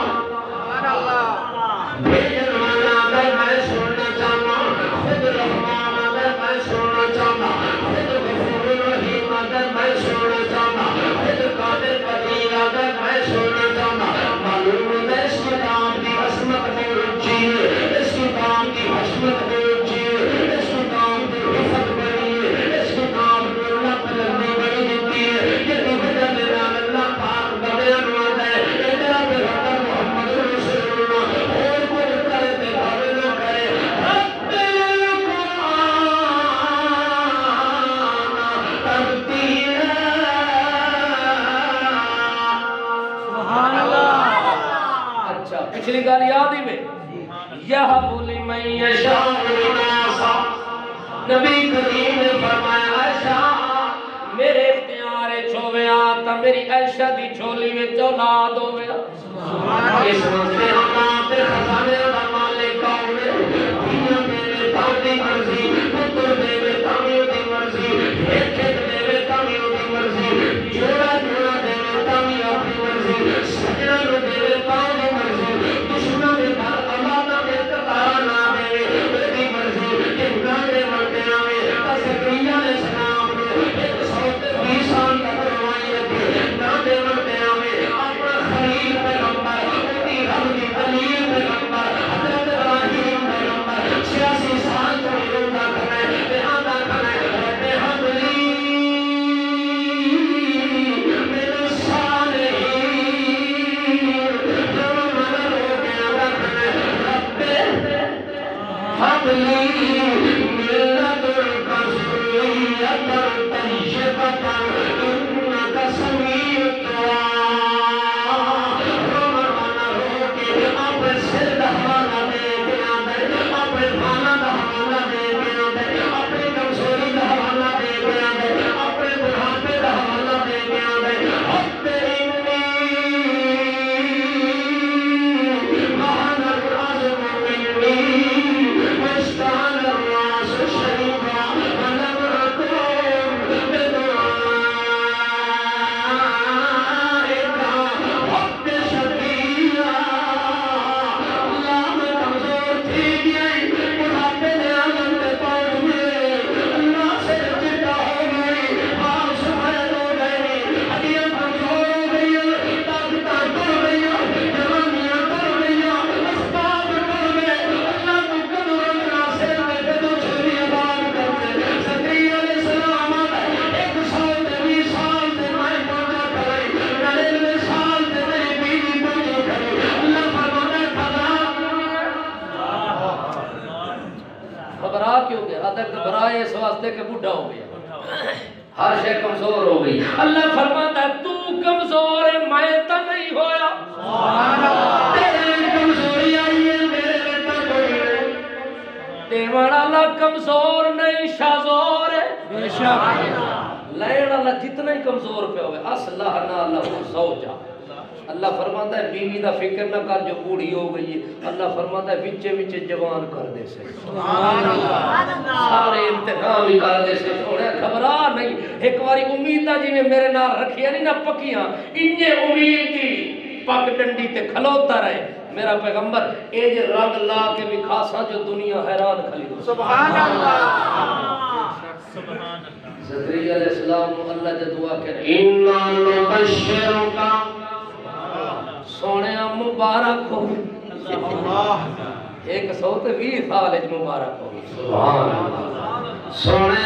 بھیجن والا میں سننا چاہنا خود رحمان میں سننا چاہنا خود غفور الرحیم میں سننا چاہنا خود قادر قدیر میں سننا چاہنا معلوم ہے اس کتاب کی عظمت بہت اونچی ہے اس کتاب کی عظمت بہت اونچی ہے اس کتاب کی حفظ بڑی ہے اس کتاب کو اللہ پلندی بڑی دیتی ہے یہ بھی وجہ میرا اللہ پاک کا بیان ہوتا ہے کہ میرا پیغمبر محمد رسول اللہ اور کوئی کرے تے بھاوے نہ کرے رب القرآن ترتیلا سبحان اللہ اچھا پچھلی گال یاد ہی میں یہ بولی میں یشاء نبی کریم نے فرمایا عائشہ میرے اختیار چھوے آتا میری عائشہ دی چھولی میں اولاد ہوئے اس واسطے اللہ تے خزانے دا مالک کون ہے دنیا میں تاں مرضی پتر دے تاں دی مرضی کھیت دے تاں دی مرضی جوڑا جوڑا دے تاں اپنی مرضی سجنا نو دے تاں دی مرضی دشمن دے گھر اللہ دے قطار نہ دے دی مرضی انہاں دے مرتے آوے تسکریہ علیہ السلام نے 120 سال کا فرمائی رکھی نہ دے مرتے آوے اپنا خلیل پیغمبر اپنی رب کی دلیل پیغمبر واسطے کہ بڈھا ہو گیا ہر شے کمزور ہو گئی اللہ فرماتا ہے تو کمزور ہے میں تو نہیں ہویا سبحان اللہ تیرے کمزوری آئی ہے میرے تو کوئی نہیں دیوان اللہ کمزور نہیں شازور ہے بے شک لین اللہ جتنا ہی کمزور پہ ہوئے اصلہ نا اللہ زوجہ اللہ فرماتا ہے بیوی دا فکر نہ کر جو بوڑھی ہو گئی ہے اللہ فرماتا ہے وچے وچے جوان کر دے سے سبحان اللہ سارے انتخاب ہی کر دے سے تھوڑے گھبرا نہیں ایک باری امیدہ جی نے میرے نال رکھیا نہیں نہ پکیاں انجے امید دی پک ڈنڈی تے کھلوتا رہے میرا پیغمبر اے جے رنگ لا کے بھی خاصا جو دنیا حیران کھلی سبحان اللہ سبحان اللہ زکریا علیہ السلام اللہ جے دعا کرے اِنَّا نُبَشِّرُكَ سونے مبارک ہو اللہ 120 سال مبارک ہو سبحان اللہ سونے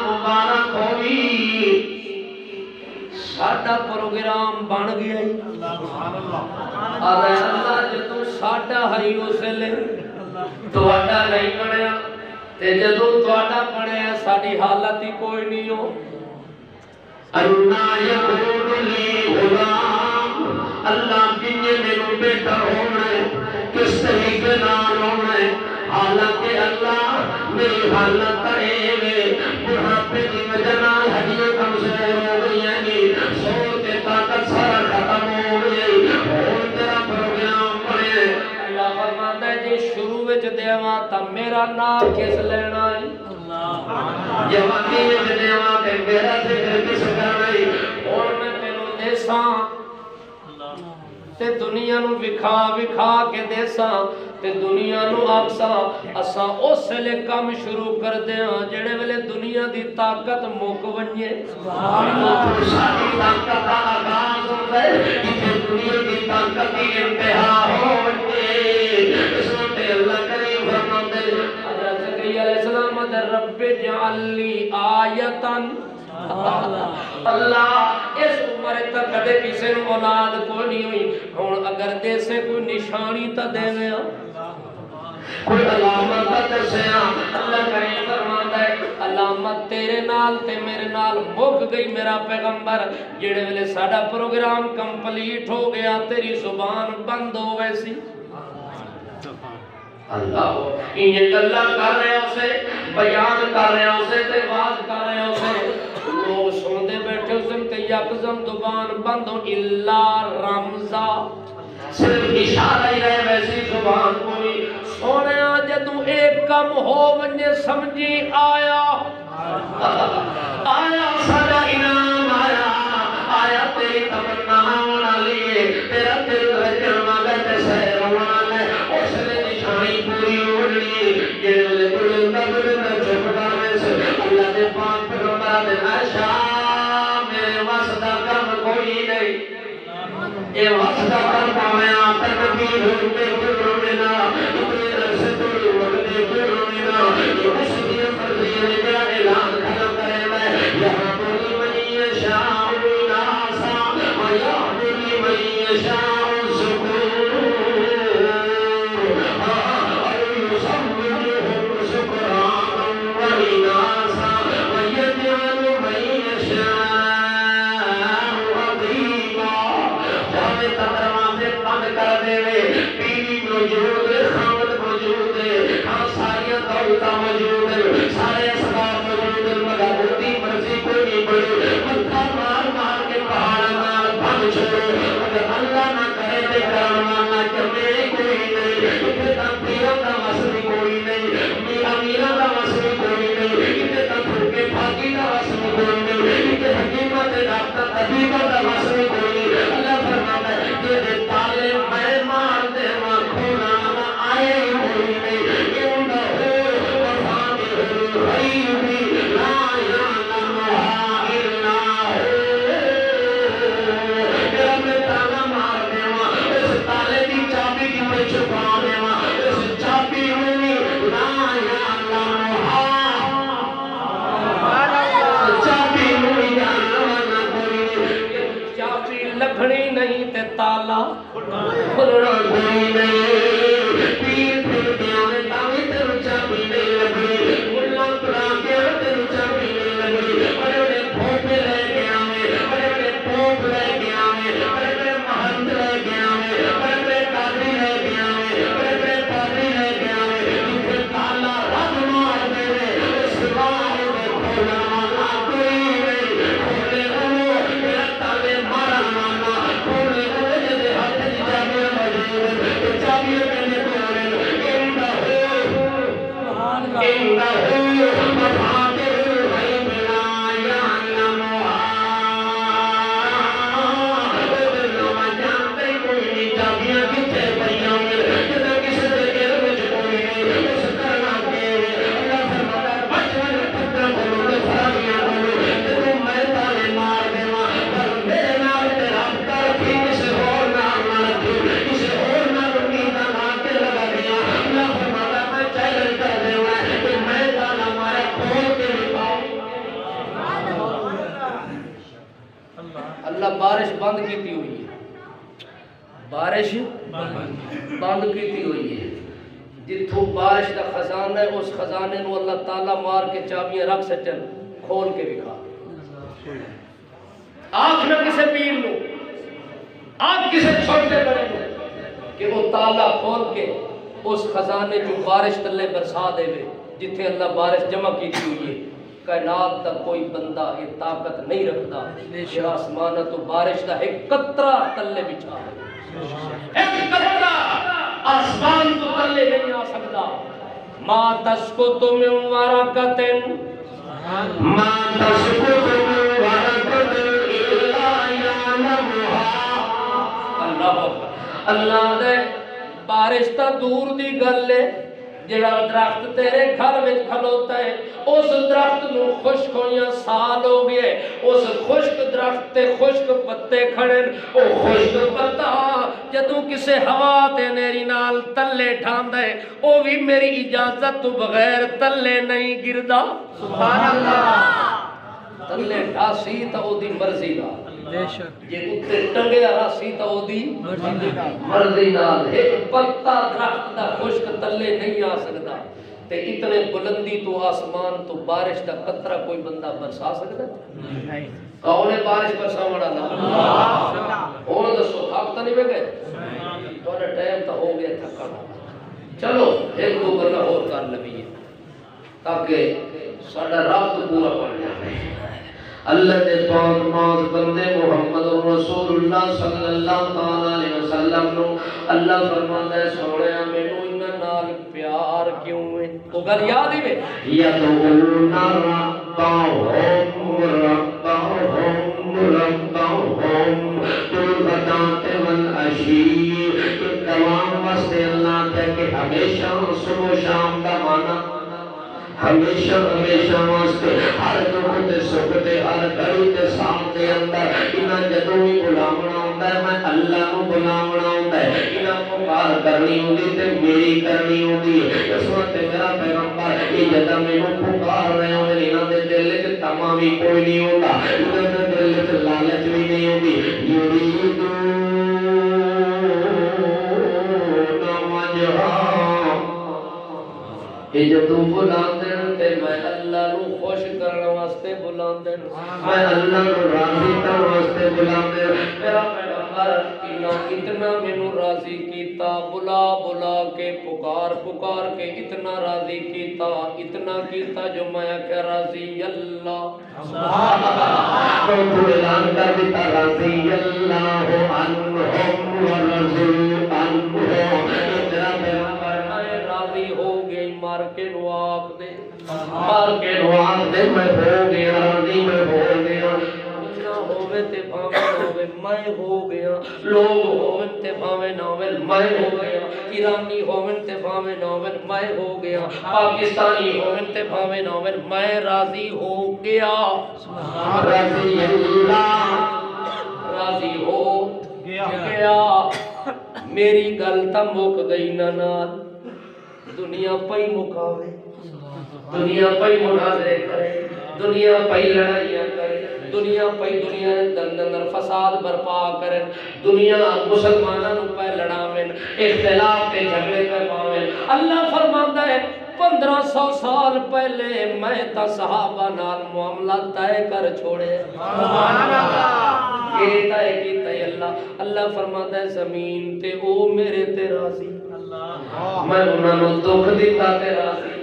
مبارک ہوئی ساڈا پروگرام بن گیا سبحان اللہ اللہ جدوں ساڈا ہئی اس لے تہاڈا نہیں بنیا تے جدوں تہاڈا بنیا ساڈی حالت ہی کوئی نہیں ہو اَنَّا يَقُولُ لِي غُلَامٌ اللہ کیے میرے بیٹا ہونا ہے کس طریقے نال ہونا ہے حالانکہ اللہ میری حالت کرے بڑھاپے کی وجہ نال ہڈیاں کمزور ہو گئی ہیں سور کے طاقت سارا ختم ہو گئی اور تیرا پروگرام بنے اللہ فرماتا ہے جی شروع وچ دیواں تا میرا نام کس لینا ہے جوانی وچ دیواں تے میرا ذکر کس کرنا ہے اور میں تینوں دیساں تے دنیا نو وکھا وکھا کے دیساں تے دنیا نو آکساں اساں اس لے کم شروع کر دیاں جڑے ویلے دنیا دی طاقت مک ونجے سبحان اللہ ساری طاقت دا آغاز ہوندا ہے کہ دنیا دی طاقت دی انتہا ہو ونجے اس وقت اللہ کریم فرماندے حضرت زکریا علیہ السلام در رب اجعل لی آیتن اللہ اس عمر تک کدے کسی نو اولاد کوئی نہیں ہوئی ہن اگر دے سے کوئی نشانی تا دیویں کوئی علامت دسیا اللہ کریم فرماندا ہے علامت تیرے نال تے میرے نال مک گئی میرا پیغمبر جڑے ویلے ساڈا پروگرام کمپلیٹ ہو گیا تیری زبان بند ہو ویسی اللہ یہ گلاں کر رہے ہو سے بیان کر رہے ہو سے تے واز کر رہے ہو سے لوگ سوندے بیٹھے ہو سے تے یکدم زبان بند ہو الا رمزا صرف اشارہ ہی رہے ویسی زبان کوئی سونے جدوں ایک کم ہو ونجے سمجھی آیا آیا سارا انعام آیا آیا تیری تمنا ہونا لیے تیرا دل رجن والا تے سیر ہونا لے اس نے نشانی پوری ہو لی جلے بلندہ چپ کرنے سے اللہ نے پاک پیغمبر نے عائشہ میرے واسطہ کم کوئی نہیں یہ واسطہ کم پاویں آتا نبی ہوتے کرمنا اتنے رسے توڑی وقتے کرمنا یہ مسیح فرضی نے میرا اعلان کھلم کرے میں یہاں بولی من یشاء ناسا ویہاں بولی من یشاء سکور ویسمجہم سکرانا ویناسا ویجعل من یشاء عظیما جاوے دروازے بند کر دے بیوی موجود ہے خاوند موجود ہے ہاں ساری دولتاں موجود ہے سارے اسباب موجود ہے مگر اپنی مرضی کوئی نہیں بڑی مکہ مار مار کے پہاڑ نال بند چھوڑو اگر اللہ نہ کہے تے کرن والا کرنے کوئی نہیں اتنے تک پیروں کا مسئلہ کوئی نہیں امیراں کا مسئلہ کوئی نہیں اتنے تک بھوکے پھاکی کا مسئلہ کوئی نہیں اتنے حکیمت ڈاکٹر طبیبہ کا مسئلہ کوئی نہیں اللہ فرماتا ہے کہ تالے میں مار دے ماں کھونا نہ آئے ہوئی نہیں انہو وفانی الغیبی لا یعلمہا الا ہو میرا میں تالا مار دے ماں اس تالے دی چابی کی میں چھپا دے ماں اس چابی ہوئی لا یعلمہا چابی ہوئی جانوانا کوئی چابی لبھنی نہیں تے تالا کھلنا کوئی نہیں پیر پھر دیانے تاوی تیرو چابی نہیں لبھی ملا پڑا کے تیرو کی ہوئی ہے بارش بند کی ہوئی ہے جتھوں بارش کا خزانہ ہے اس خزانے نو اللہ تعالیٰ مار کے چابیاں رکھ سٹن کھول کے دکھا آنکھ نہ کسے پیر نو آنکھ کسے چھوٹے بڑے نو کہ وہ تالا کھول کے اس خزانے جو بارش تلے برسا دے وے جتھے اللہ بارش جمع کی ہوئی ہے کائنات تک کوئی بندہ یہ طاقت نہیں رکھتا کہ آسمانہ تو بارش کا ایک قطرہ تلے بچھا ہے ایک قطرہ آسمان تو تلے نہیں آ سکتا ما تسقط من ورقۃ ما تسقط من ورقۃ الا یعلمها اللہ دے بارش تا دور دی گل ہے جڑا درخت تیرے گھر وچ کھلوتا ہے اس درخت نو خشک ہویاں سال ہو گئے اس خشک درخت تے خشک پتے کھڑے او خشک پتا جدوں کسے ہوا تے نیری نال تلے ٹھاندا ہے او بھی میری اجازت تو بغیر تلے نہیں گردا سبحان اللہ تلے ڈاسی تا او دی مرضی دا بے شک جے اتے ٹنگیا راسی تا او دی مرضی نال ایک پتا درخت دا خشک تلے نہیں آ سکدا تے اتنے بلندی تو آسمان تو بارش دا قطرہ کوئی بندہ برسا سکدا نہیں کون ہے بارش برساون والا اللہ ہن دسو تھک تا نہیں گئے تھوڑا ٹائم تا ہو گیا تھکن چلو ایک دو گلاں اور کر لگیے تاکہ ساڈا راہ تو پورا بن جائے اللہ دے پاک ناز بندے محمد رسول اللہ صلی اللہ علیہ وسلم نو اللہ فرماندا ہے سونیا مینوں انہاں نال پیار کیوں ہے او گل یاد ہی وے یدعون ربهم بالغداۃ والعشی تمام واسطے اللہ کہ ہمیشہ صبح شام دا مانا ہمیشہ ہمیشہ واسطے ہر دکھ تے سکھ تے ہر گھڑی تے ساتھ دے اندر انہاں جدوں بھی بلاونا ہوندا ہے میں اللہ نو بلاونا ہوندا ہے انہاں پکار کرنی ہوندی تے میری کرنی ہوندی ہے اس وقت میرا پیغمبر یہ جدا مینوں پکار رہے ہوندے انہاں دے دل وچ تما بھی کوئی نہیں ہوندا انہاں دے دل وچ لالچ بھی نہیں ہوندی کہ جدوں بلاندن تے میں اللہ نو خوش کرن واسطے بلاندن میں اللہ نو راضی کرن واسطے بلاندن میرا پیغمبر اتنا مینوں راضی کیتا بلا بلا کے پکار پکار کے اتنا راضی کیتا اتنا کیتا جو میں کہ راضی اللہ سبحان اللہ تو اعلان کر دیتا راضی اللہ عنہم ورضوا عنہ تیرا پیغمبر راضی ہو گئی مار کے نو آکھ دے مار کے نو آکھ دے میں ہو گیا راضی میں ہو گیا ہووے تے بھاوے نہ ہووے میں ہو گیا لوگ ہوون تے بھاوے نہ ہوون میں ہو گیا ایرانی ہوون تے بھاوے نہ ہوون میں ہو گیا پاکستانی ہوون تے بھاوے نہ ہوون میں راضی ہو گیا سبحان راضی اللہ راضی ہو گیا میری گل تا مک گئی نہ نال دنیا پئی مکاوے دنیا پئی مناظرے کرے دنیا پئی لڑائیاں کرے دنیا پئی دنیا اندر فساد برپا کرن دنیا مسلماناں نو پہ لڑاویں اختلاف تے جھگڑے پہ پاویں اللہ فرماندا ہے 1500 سال پہلے میں تا صحابہ نال معاملہ طے کر چھوڑے سبحان اللہ یہ طے کیتا ہے اللہ فرماتا ہے زمین تے او میرے تے راضی میں انہاں نو دکھ دیتا تے راضی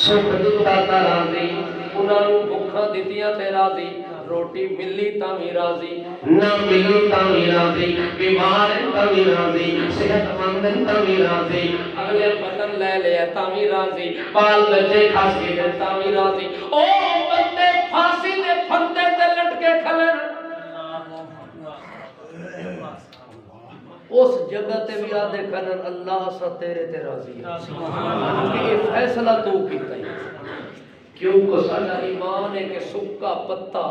سکھ دیتا تے راضی انہاں نو بھکھاں دتیاں تے راضی روٹی ملی تا بھی راضی نہ ملی تا بھی راضی بیمار تا بھی راضی صحت مند تا بھی راضی اگلے پتن لے لیا تا بھی راضی بال بچے کھاسی دے تا بھی راضی او بندے پھانسی دے پھندے تے لٹکے کھلن اس جگہ تے بھی آدھے کھلن اللہ سا تیرے تے راضی ہے یہ فیصلہ تو کیتا ہے کیونکہ ساڈا ایمان ہے کہ سکا پتا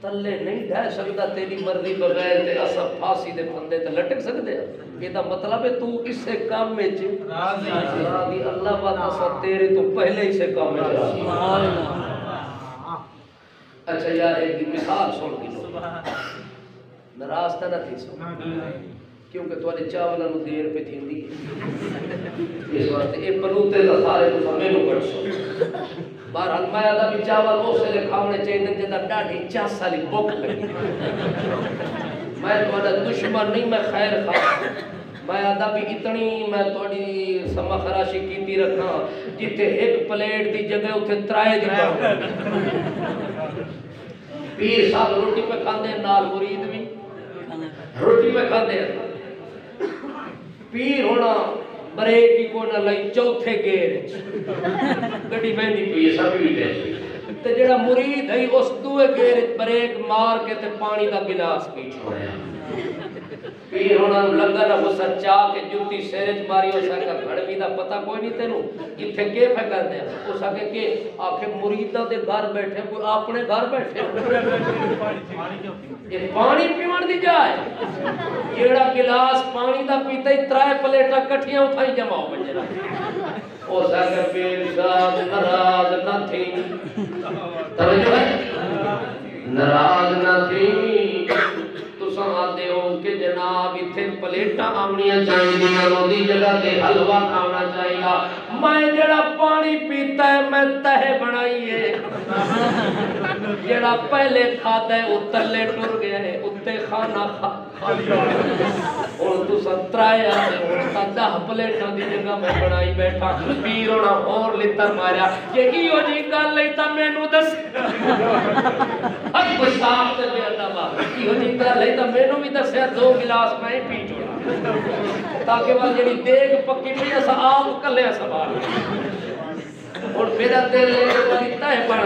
تلے نہیں ڈھہ سکتا تیری مرضی بغیر تے اسا پھانسی دے پھندے تے لٹک سکدے یہ دا مطلب ہے تو اسے کام میں راضی اللہ بات اسا تیرے تو پہلے ہی سے کام میں راضی اچھا یار ایک مثال سن کے ناراض تو نہ تھی سو کیونکہ تھوڑے چاولوں کو دیر پہ تھی اس واسطے یہ پلوتے کا سارے تو میرے کٹ سو بہرحال میں آدھا بھی چاول اسے لے کھانے چاہیے جدا ڈاڑھی 40 سالی بھوک لگی میں تھوڑا دشمن نہیں میں خیر خواہ میں آدھا بھی اتنی میں تھوڑی سما خراشی کیتی رکھا جتے ایک پلیٹ دی جگہ اتھے ترائے دی پیر صاحب روٹی پہ کھاندے ہیں نال مرید بھی روٹی پہ کھاندے ہیں پیر ہونا بریک کی کوئی نہ لئی چوتھے گیر گڑی بہنی پیر سب بھی دے تے جڑا مرید ہے اس دوے گیر بریک مار کے تے پانی دا گلاس پی چھوڑیا پیر ہونا لگا نہ وہ سچا کہ جوتی سیرج ماری ہو سکا گھڑوی دا پتہ کوئی نہیں تینوں اتھے کے فکر دے ہو سکے کہ آخر مریدہ دے گھر بیٹھے کوئی اپنے گھر بیٹھے یہ پانی پیوان دی جائے جیڑا گلاس پانی دا پیتا ہی ترائے پلیٹا کٹھیاں اٹھائی جمع ہو بجرا ہو سکے پیر صاحب ناراض نہ تھی توجہ ہے ناراض نہ تھی آتے ہو کہ جناب اتھے پلیٹا آمنیاں چاہیے روزی جگہ دے حلوہ کھانا چاہیے میں جڑا پانی پیتا ہے میں تہے بنائیے جڑا پہلے کھاتا ہے اتلے ٹر گیا ہے اتے کھانا اور تو سترائے آتے ہو تا 10 پلیٹا دی جگہ میں بنائی بیٹھا پیرونا اور لیتا ماریا یہی ہو جی گل لیتا میں نو دس اب کوئی صاحب تے بے ادبا یہی ہو جی گل لیتا میں نو بھی دسیا 2 گلاس میں پی چھوڑا تاکہ وہ جڑی دیگ پکی پئی اسا آپ کلے سوال اور میرا دل لے والی تہ بن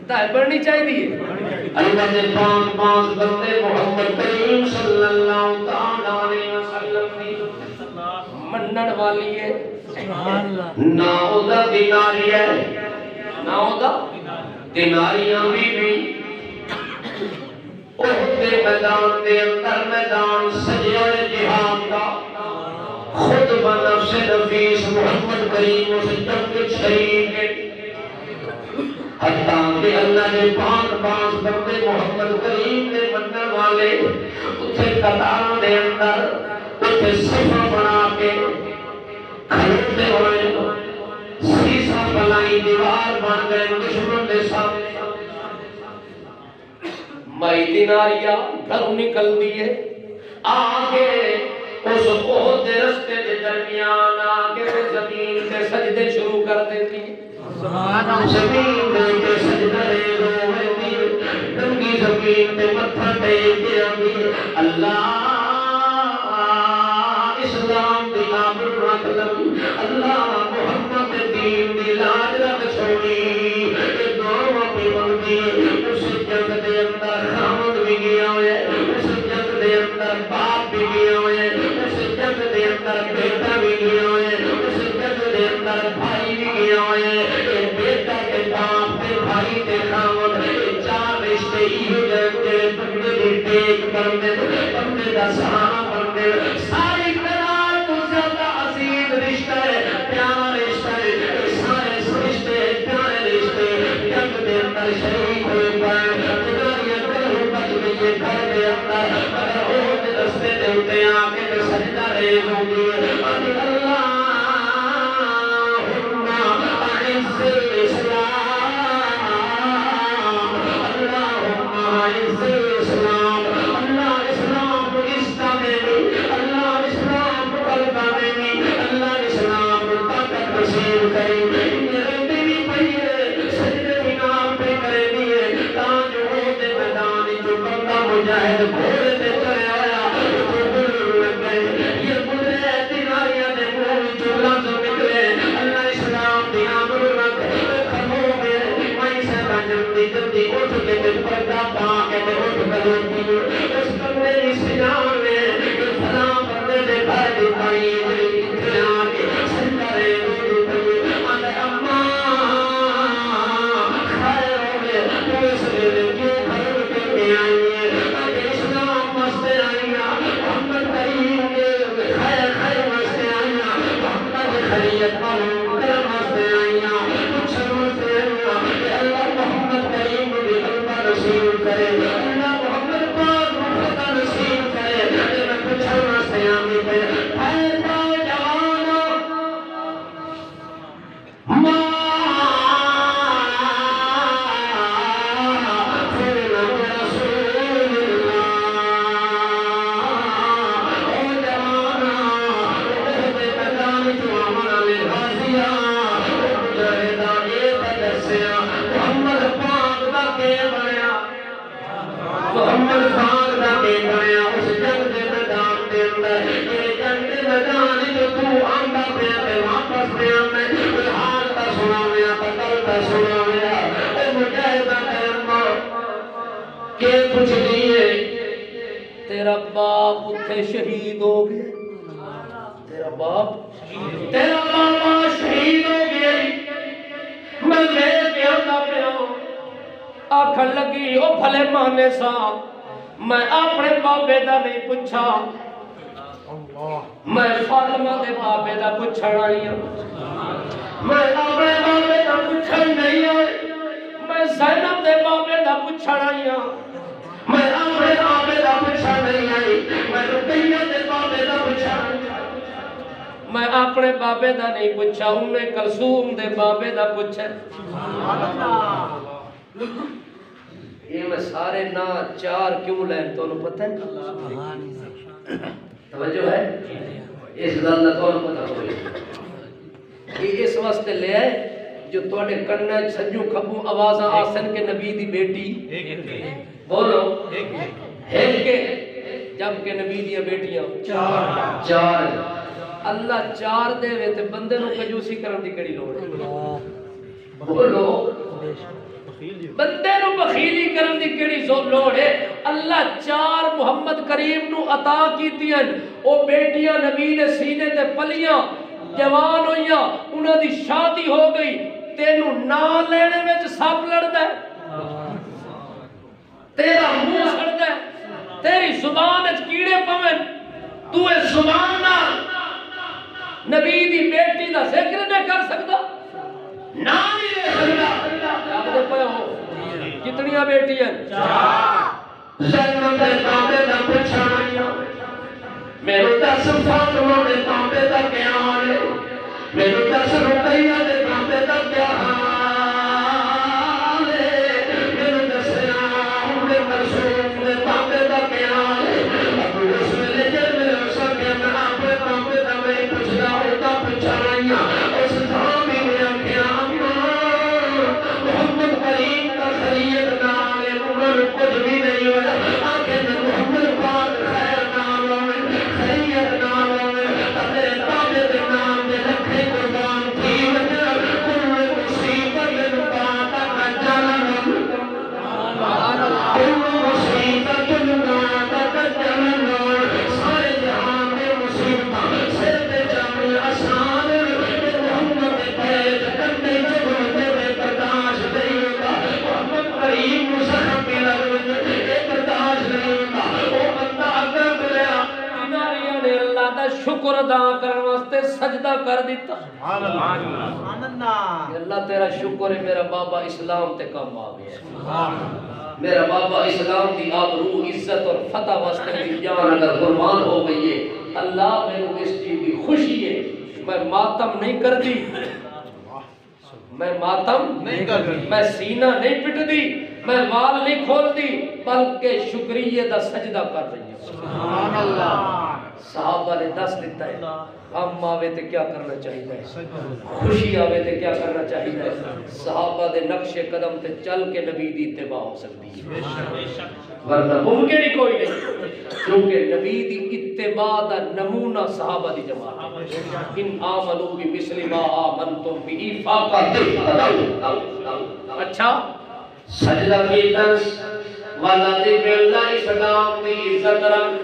تہ بننی چاہیے اللہ نے پانچ بندے محمد کریم صلی اللہ تعالی علیہ وسلم دی منن والی ہے سبحان اللہ نا اودا دیناری ہے نا ہوگا دیناریاں بھی احد میدان دے اندر میدان سجے ہوئے جہاد کا خود بنفس نفیس محمد کریم اسے جنگ شریک ہے حتیٰ کہ اللہ نے پانچ بندے محمد کریم نے منن والے اتھے قطار دے اندر اتھے صفہ بنا کے کھڑتے ہوئے سیسا بلائی دیوار بن گئے دشمن دے سامنے مائی دیناریا گھر نکل دیئے آگے اس بہت رستے دے درمیان آگے زمین تے سجدے شروع کر دیتی سبحان اللہ زمین تے سجدے روئے دی ننگی زمین تے متھا ٹیک کے آگے اللہ اسلام دی آمر رکھ لم اللہ محمد دین دی لاج رکھ چھوڑی یہ دعا پہ مانگی اس جنگ دے اندر خامد بھی گیا ہوئے اس جنگ دے اندر باپ بھی گیا ہوئے اس جنگ دے اندر بیٹا بھی گیا ہوئے اس جنگ دے اندر بھائی بھی گیا ہوئے یہ بیٹا کے باپ کے بھائی کے خامد یہ 4 رشتے ہی ہو جائے تیرے بندے دی ٹیک بندے دا سہارا بندے ساری قرار تو زیادہ عزیز رشتہ ہے پیارا رشتہ ہے سارے رشتے پیارے رشتے جنگ دے اندر شریک ہوئے پائے دنیا کرو بچ گئے گھر دے اندر اگر عہد رستے دے ہوتے آکے تو سجدہ رہے ہوگی اللہم اعز الاسلام اللہم اعز الاسلام اللہ اسلام کو رشتہ دے دی اللہ اسلام کو قلبہ دے دی اللہ اسلام کو طاقت نصیب کرے رہتے بھی پہیے سجدے بھی نام پہ کرے دیئے تاں جو ہوتے میدانی جو بندہ مجاہد گھوڑے تے تیرا باپ اتھے شہید ہو گیا، تیرا باپ تیرا بابا شہید ہو گیا، میں ویکھ کے آندا پیا آکھن لگی او بھلے مانے سا میں اپنے بابے دا نہیں پوچھا، میں فاطمہ دے بابے دا پوچھن آئی ہوں، میں اپنے بابے دا پوچھن نہیں آئی، میں زینب دے بابے دا پوچھن آئی ہوں، میں اپنے بابے دا پوچھن نہیں آئی، میں رقیہ دے بابے دا پوچھن، میں اپنے بابے دا نہیں پوچھا، ام کلثوم دے بابے دا پوچھا۔ یہ میں سارے نا چار کیوں لین تو انہوں پتہ ہے؟ توجہ ہے؟ اس گل نہ تو انہوں پتہ ہوئی، یہ اس واسطے لے آئے جو توڑے کرنا سجو کھبوں آوازاں آسن کے نبی دی بیٹی بولو ایک کے جبکہ نبی دی بیٹیاں چار اللہ چار دے وے تے بندے نو کنجوسی کرن دی کڑی لوڑ ہے؟ بولو بندے نو بخیلی کرن دی کیڑی لوڑ ہے؟ اللہ چار محمد کریم نو عطا کیتیاں، او بیٹیاں نبی دے سینے تے پلیاں جوان ہوئیاں، انہاں دی شادی ہو گئی، تینو نا لینے وچ سپ لڑدا ہے، تیرا منہ سڑدا ہے، تیری زبان وچ کیڑے پویں، تو اے زبان نال نبی دی بیٹی دا ذکر نہ کر سکتا، نا نہیں لے سکتا، یاد دے پہ ہو کتنیاں بیٹیاں؟ زینب دے بابے دا پچھانیاں، میرے دس فاطمہ دے بابے دا کیا حال ہے، میرے دس رقیہ دے بابے دا کیا حال ہے، میرے دس ام کلثوم دے بابے دا کیا حال ہے، ابو اس ویلے جے میرے اسا کہ میں اپنے بابے دا میں پوچھدا ہوتا پچھانیاں، اس تھاں بھی میں آکھیا محمد کریم کا خرید نال عمر کچھ بھی نہیں ہویا، آکھے محمد پاک خیر نال ہوئے خرید نال ہوئے تبے بابے دے نام دے لکھے قربان تھی وجہ کل مصیبت پاک کا جلن کل مصیبت پاک کا جلن سارے جہان میں مصیبت سر پہ جامع آسان محمد پیج کرنے جگہ میں برداشت نہیں ہوتا، محمد کریم زخم میں لگے یہ برداشت نہیں ہوتا، وہ بندہ اگر ملیا ناریاں نے اللہ دا شکر ادا کرنے واسطے سجدہ کر دیتا، اللہ تیرا شکر ہے میرا بابا اسلام تے کام آ گیا، میرا بابا اسلام دی آبرو عزت اور فتح واسطے کی جان اگر قربان ہو گئی ہے، اللہ میں اس چیز کی خوشی ہے، میں ماتم نہیں کر دی، میں ماتم نہیں کر دی، میں سینہ نہیں پٹ دی، میں وال نہیں کھول دی، بلکہ شکریہ دا سجدہ کر رہی ہوں۔ سبحان اللہ، صحابہ نے دس دیتا ہے، غم آوے تے کیا کرنا چاہیے، خوشی آوے تے کیا کرنا چاہیے، صحابہ دے نقش قدم تے چل کے نبی دی اتباع ہو سکتی ہے، ورنہ ممکن ہی کوئی نہیں، کیونکہ نبی دی اتباع دا نمونہ صحابہ دی جماعت، ان آمنوا بمثل ما آمنتم بہ فقد اہتدوا۔ اچھا سجدہ کی دس والا ذکر اللہ اسلام دی عزت رکھ،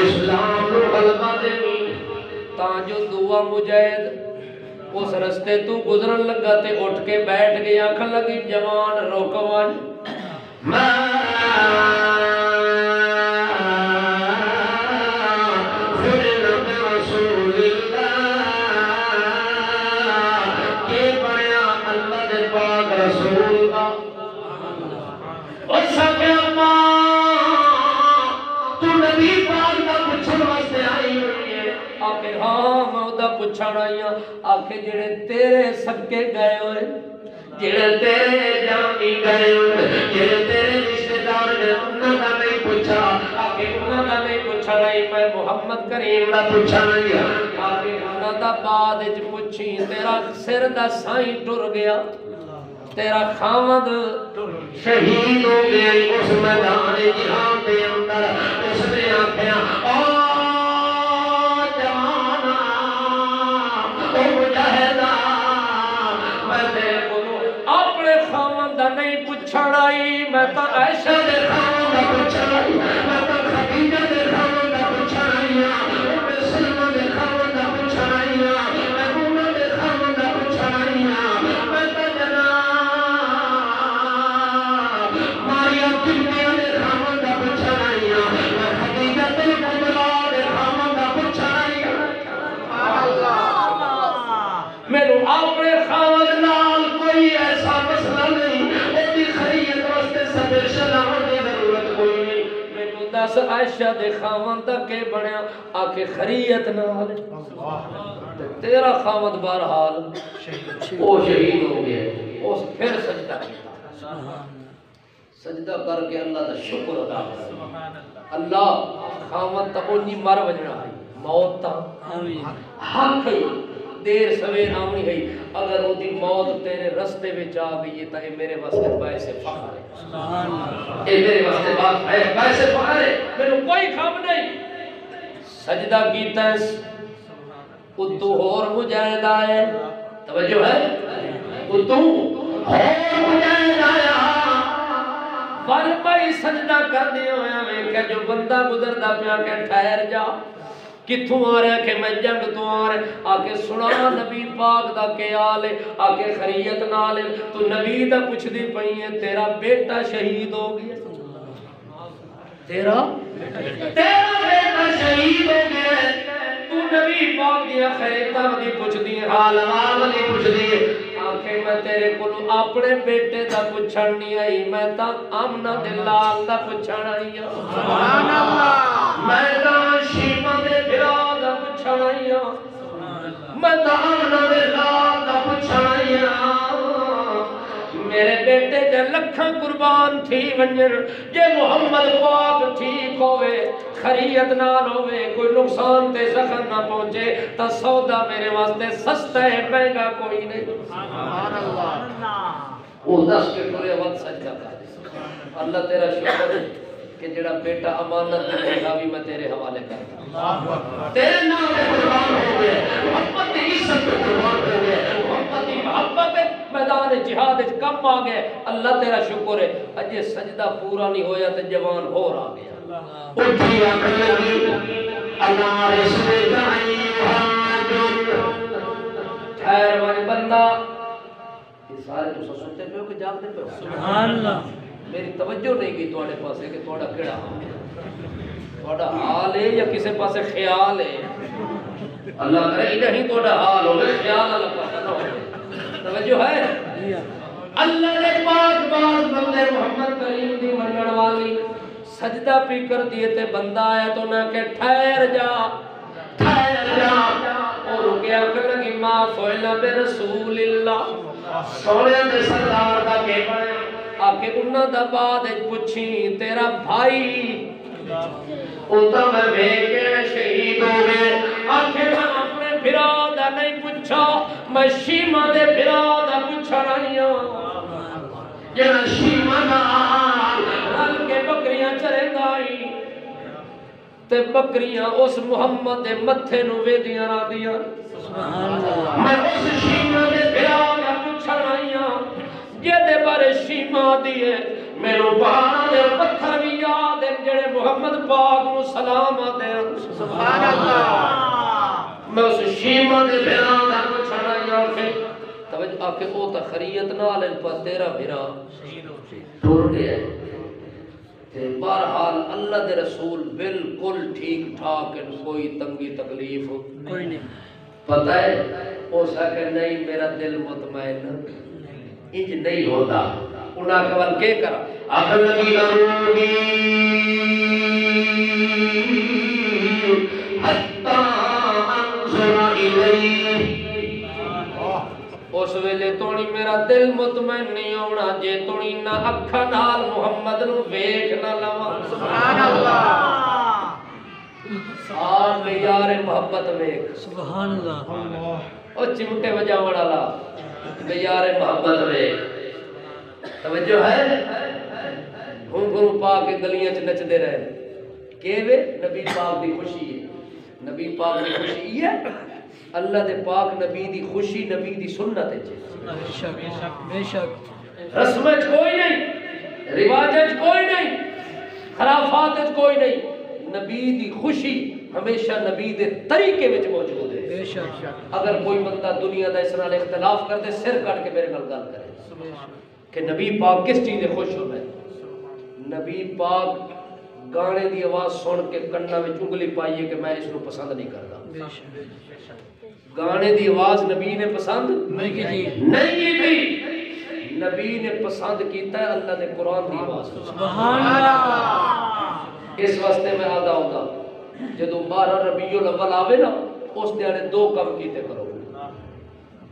اسلام نو غلبہ دینی، تاں جو دعا مجاہد اس رستے تو گزرن لگا تے اٹھ کے بیٹھ گیا، آنکھن لگی جوان روکوان آکھے جڑے تیرے سکے گئے ہوئے، جڑے تیرے جانی گئے ہوئے، جڑے تیرے رشتہ دار نے انہاں دا نہیں پوچھا، آکھے انہاں دا نہیں پوچھا نہیں، میں محمد کریم دا پوچھا نہیں، آکھے انہاں دا بعد وچ پوچھی، تیرا سر دا سائیں ٹر گیا، تیرا خامد شہید ہو گیا اس میدان جہاد دے اندر، اس نے آکھیا نہیں پوچھنائی، میں تا عائشہ دے خامد دا پوچھنائی، میں تا خدیجہ دے دس عائشہ دے خاوند دا کے بنیا آکے خریت نال تیرا خاوند بہرحال وہ شہید ہو گیا اس پھر سجدہ کیتا سجدہ کر کے اللہ دا شکر ادا کر اللہ خاوند تا اونی مر وجنا ہے موت تا حق ہے دیر سویر آنی ہے اگر وہ دی موت تیرے رستے میں جا گئی تا یہ میرے واسطے باعث فخر ہے یہ میرے واسطے باعث فخر ہے میرے کوئی کام نہیں سجدہ کیتا ہے اتو اور مجاہد آئے توجہ ہے اتو اور مجاہد آیا فرمائی سجدہ کر دیا ہویا میں کہ جو بندہ گزر دا پیا کہ ٹھہر جا کتھوں آ رہا ہے کہ میں جنگ تو آ رہا ہے آکے سنا نبی پاک دا کے آلے آکے خریت نالے تو نبی دا پوچھ دی پئی ہے تیرا بیٹا شہید ہو گیا تیرا بیٹا شہید ہو گیا تو نبی پاک دیا خیرتا دی پوچھ دی حال دی پوچھ دی آنکھیں میں تیرے کو اپنے بیٹے دا پوچھن نہیں آئی میں تا آمنہ دلال دا پوچھن آئی سبحان اللہ میں تا شیمہ دے بھرا دا پوچھن آئی میں تا آمنہ دلال دا پوچھن آئی میرے بیٹے جے لکھاں قربان تھی ونجر جے محمد پاک ٹھیک ہوئے خریت نال ہوئے کوئی نقصان تے زخم نہ پہنچے تا سودا میرے واسطے سستا ہے مہنگا کوئی نہیں سبحان اللہ وہ دس کے پورے وقت سجدہ کر اللہ تیرا شکر ہے کہ جڑا بیٹا امانت دے گا بھی میں تیرے حوالے کرتا تیرے نام پہ قربان ہو گئے محبت عزت پہ قربان ہو گئے محبت میدان جہاد کم آ گئے اللہ تیرا شکر ہے اجے سجدہ پورا نہیں ہویا تے جوان ہور آ گیا اٹھی اکھ لگی اللہ رسول ٹھہر والے بندہ یہ سارے تو سوچتے پہ ہو کہ جاگتے پہ ہو سبحان اللہ میری توجہ نہیں کی تواڈے پاسے کہ تواڈا کیڑا حال ہے تواڈا حال ہے یا کسے پاسے خیال ہے اللہ کرے انہی تواڈا حال ہو خیال اللہ پاسے نہ ہو توجہ ہے اللہ نے پاک باز بندے محمد کریم دی منن والی سجدہ پی کر دیے تے بندہ آیا تو نہ کہ ٹھہر جا اور رکیا کہ لگی ما فعل برسول اللہ سونے دے سردار دا کے بنے آکے انہاں دا بعد پوچھی تیرا بھائی اوتا میں بھیگے شہید ہو گئے آکے میں اپنے بھرا دا نہیں پوچھا میں شیمہ دے بھرا دا پوچھا نہیں جنہ شیمہ دا رل کے بکریاں چرے گائی تے بکریاں اس محمد دے متھے نو ویدیاں را دیا میں اس شیمہ دے بھرا دا پوچھا نہیں یہ دے بارے شیمہ دیئے میرے بہانا دے پتھر بھی یاد ہیں جڑے محمد پاک نو سلام آتے ہیں سبحان اللہ میں اس شیمہ دے بھیران دا کو چھڑا یاکے توجہ آکے او تخریت نال ان پر تیرا بھیرا ٹور گیا تے بہرحال اللہ دے رسول بالکل ٹھیک ٹھاک ان کوئی تنگی تکلیف کوئی نہیں پتہ ہے او سکے نہیں میرا دل مطمئن انج نہیں ہوتا انہاں کے ول کے کرا اخل کی روگی حتی انظر الیہ اس ویلے توڑی میرا دل مطمئن نہیں ہونا جے توڑی نہ اکھا نال محمد نو ویکھ نہ لواں سبحان اللہ آن میں یار محبت ویکھ سبحان اللہ او چمٹے بجاوڑ والا بیار محبت رہے توجہ ہے گھوم گھوم پا کے گلیاں چ نچ دے رہے کیوے نبی پاک دی خوشی ہے نبی پاک دی خوشی ہے اللہ دے پاک نبی دی خوشی نبی دی سنت ہے بے شک رسم کوئی نہیں رواج کوئی نہیں خرافات کوئی نہیں نبی دی خوشی ہمیشہ نبی دے طریقے وچ موجود ہے بے شک اگر کوئی بندہ دنیا دا اس نال اختلاف کر دے سر کٹ کے میرے نال گل کرے کہ نبی پاک کس چیز سے خوش ہوتا ہے نبی پاک گانے دی آواز سن کے کنا وچ انگلی پائیے کہ میں اس کو پسند نہیں کرتا گانے دی آواز نبی نے پسند نہیں کی نبی نے پسند کیتا ہے اللہ نے قرآن دی آواز سبحان اللہ اس واسطے میں آدھا ہوتا جدو 12 ربیع الاول آوے نا اس دیانے 2 کم کیتے کرو.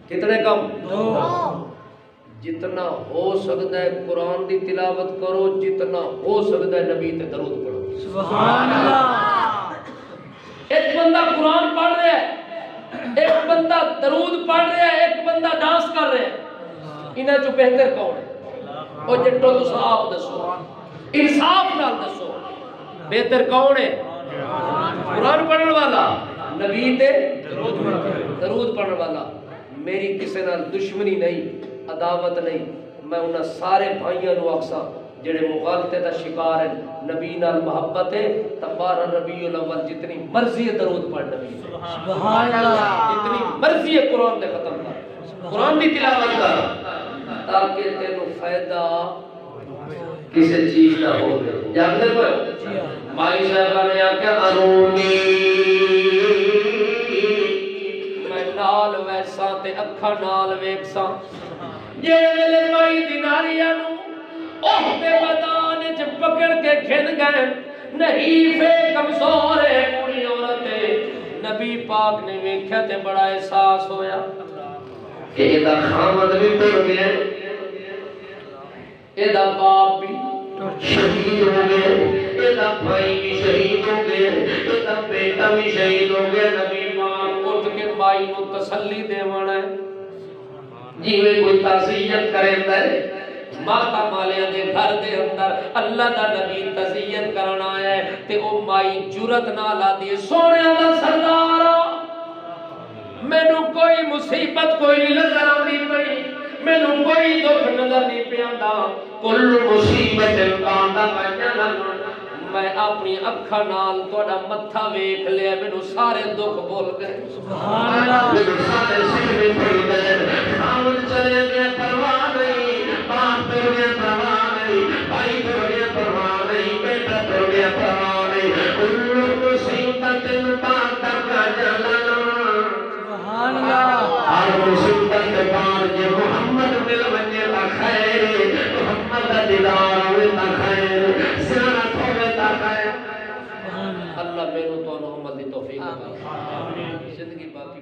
کتنے کم؟ 2. جتنا ہو سکتا ہے قرآن دی تلاوت کرو، جتنا ہو سکتا ہے نبی تے درود پڑھو. سبحان اللہ. ایک بندہ قرآن پڑھ رہا ہے، ایک بندہ درود پڑھ رہا ہے، ایک بندہ ڈانس کر رہا ہے، انہاں چوں بہتر کون ہے؟ او جٹو تساں آپ دسو، انصاف نال دسو بہتر کون ہے؟ قرآن پڑھن والا، نبی تے درود پڑھن والا. میری کسی نال دشمنی نہیں، عداوت نہیں، میں انہاں سارے بھائیاں نو آکھساں جڑے مغالطے دا شکار ہیں، نبی نال محبت ہے تا 12 ربیع الاول جتنی مرضی ہے درود پڑھ نبی. سبحان اللہ. جتنی مرضی ہے قرآن دے ختم کر، قرآن دی تلاوت کر تاکہ تینوں فائدہ کسی چیز نہ ہو. جانتے ہو مائی صاحبہ نے آکھیا ارونی میں نال ویسا تے اکھا نال ویکساں. جے ویلے مائی دیناریاں نو اوہ دے بدان وچ پکڑ کے کھن گئے، نہیں فے کمزور ہے بوڑھی عورت ہے. نبی پاک نے ویکھیا تے بڑا احساس ہویا کہ ادا خامد بھی ٹر گیا، ادا باپ بھی شہید ہو گئے، ادا بھائی بھی شہید ہو گئے، ادا بیٹا بھی شہید ہو گیا. نبی پاک اٹھ کے مائی نو تسلی دیونا ہے جی میں کوئی تعزیت کریندا ہے. ماتا مالیا دے گھر دے اندر اللہ دا نبی تعزیت کرنا آیا ہے تے او مائی جرت نال آدی سونے دا سردار مینوں کوئی مصیبت کوئی نظر آندی پئی، مینوں کوئی دکھ نظر نہیں پیاندا. کل مصیبت کاندا میں اپنی اکھاں نال تہاڈا متھا ویکھ لیا، مینوں سارے دکھ بھول گئے. سبحان اللہ. سارے سینے بھول گئے، خامد چلے گئے پرواہ نہیں، باپ پھر گیا پرواہ نہیں، بھائی پھر گیا پرواہ نہیں، بیٹا پھر گیا پرواہ نہیں. کل مصیبت کاندا سبحان اللہ. ہر مصیبت بعد جے محمد مل ونجے تا خیر، محمد دا دیدار ہوئے تا خیر، زیارت ہوئے تا خیر. اللہ میرے تو عمل دی توفیق عطا فرمائے. زندگی باقی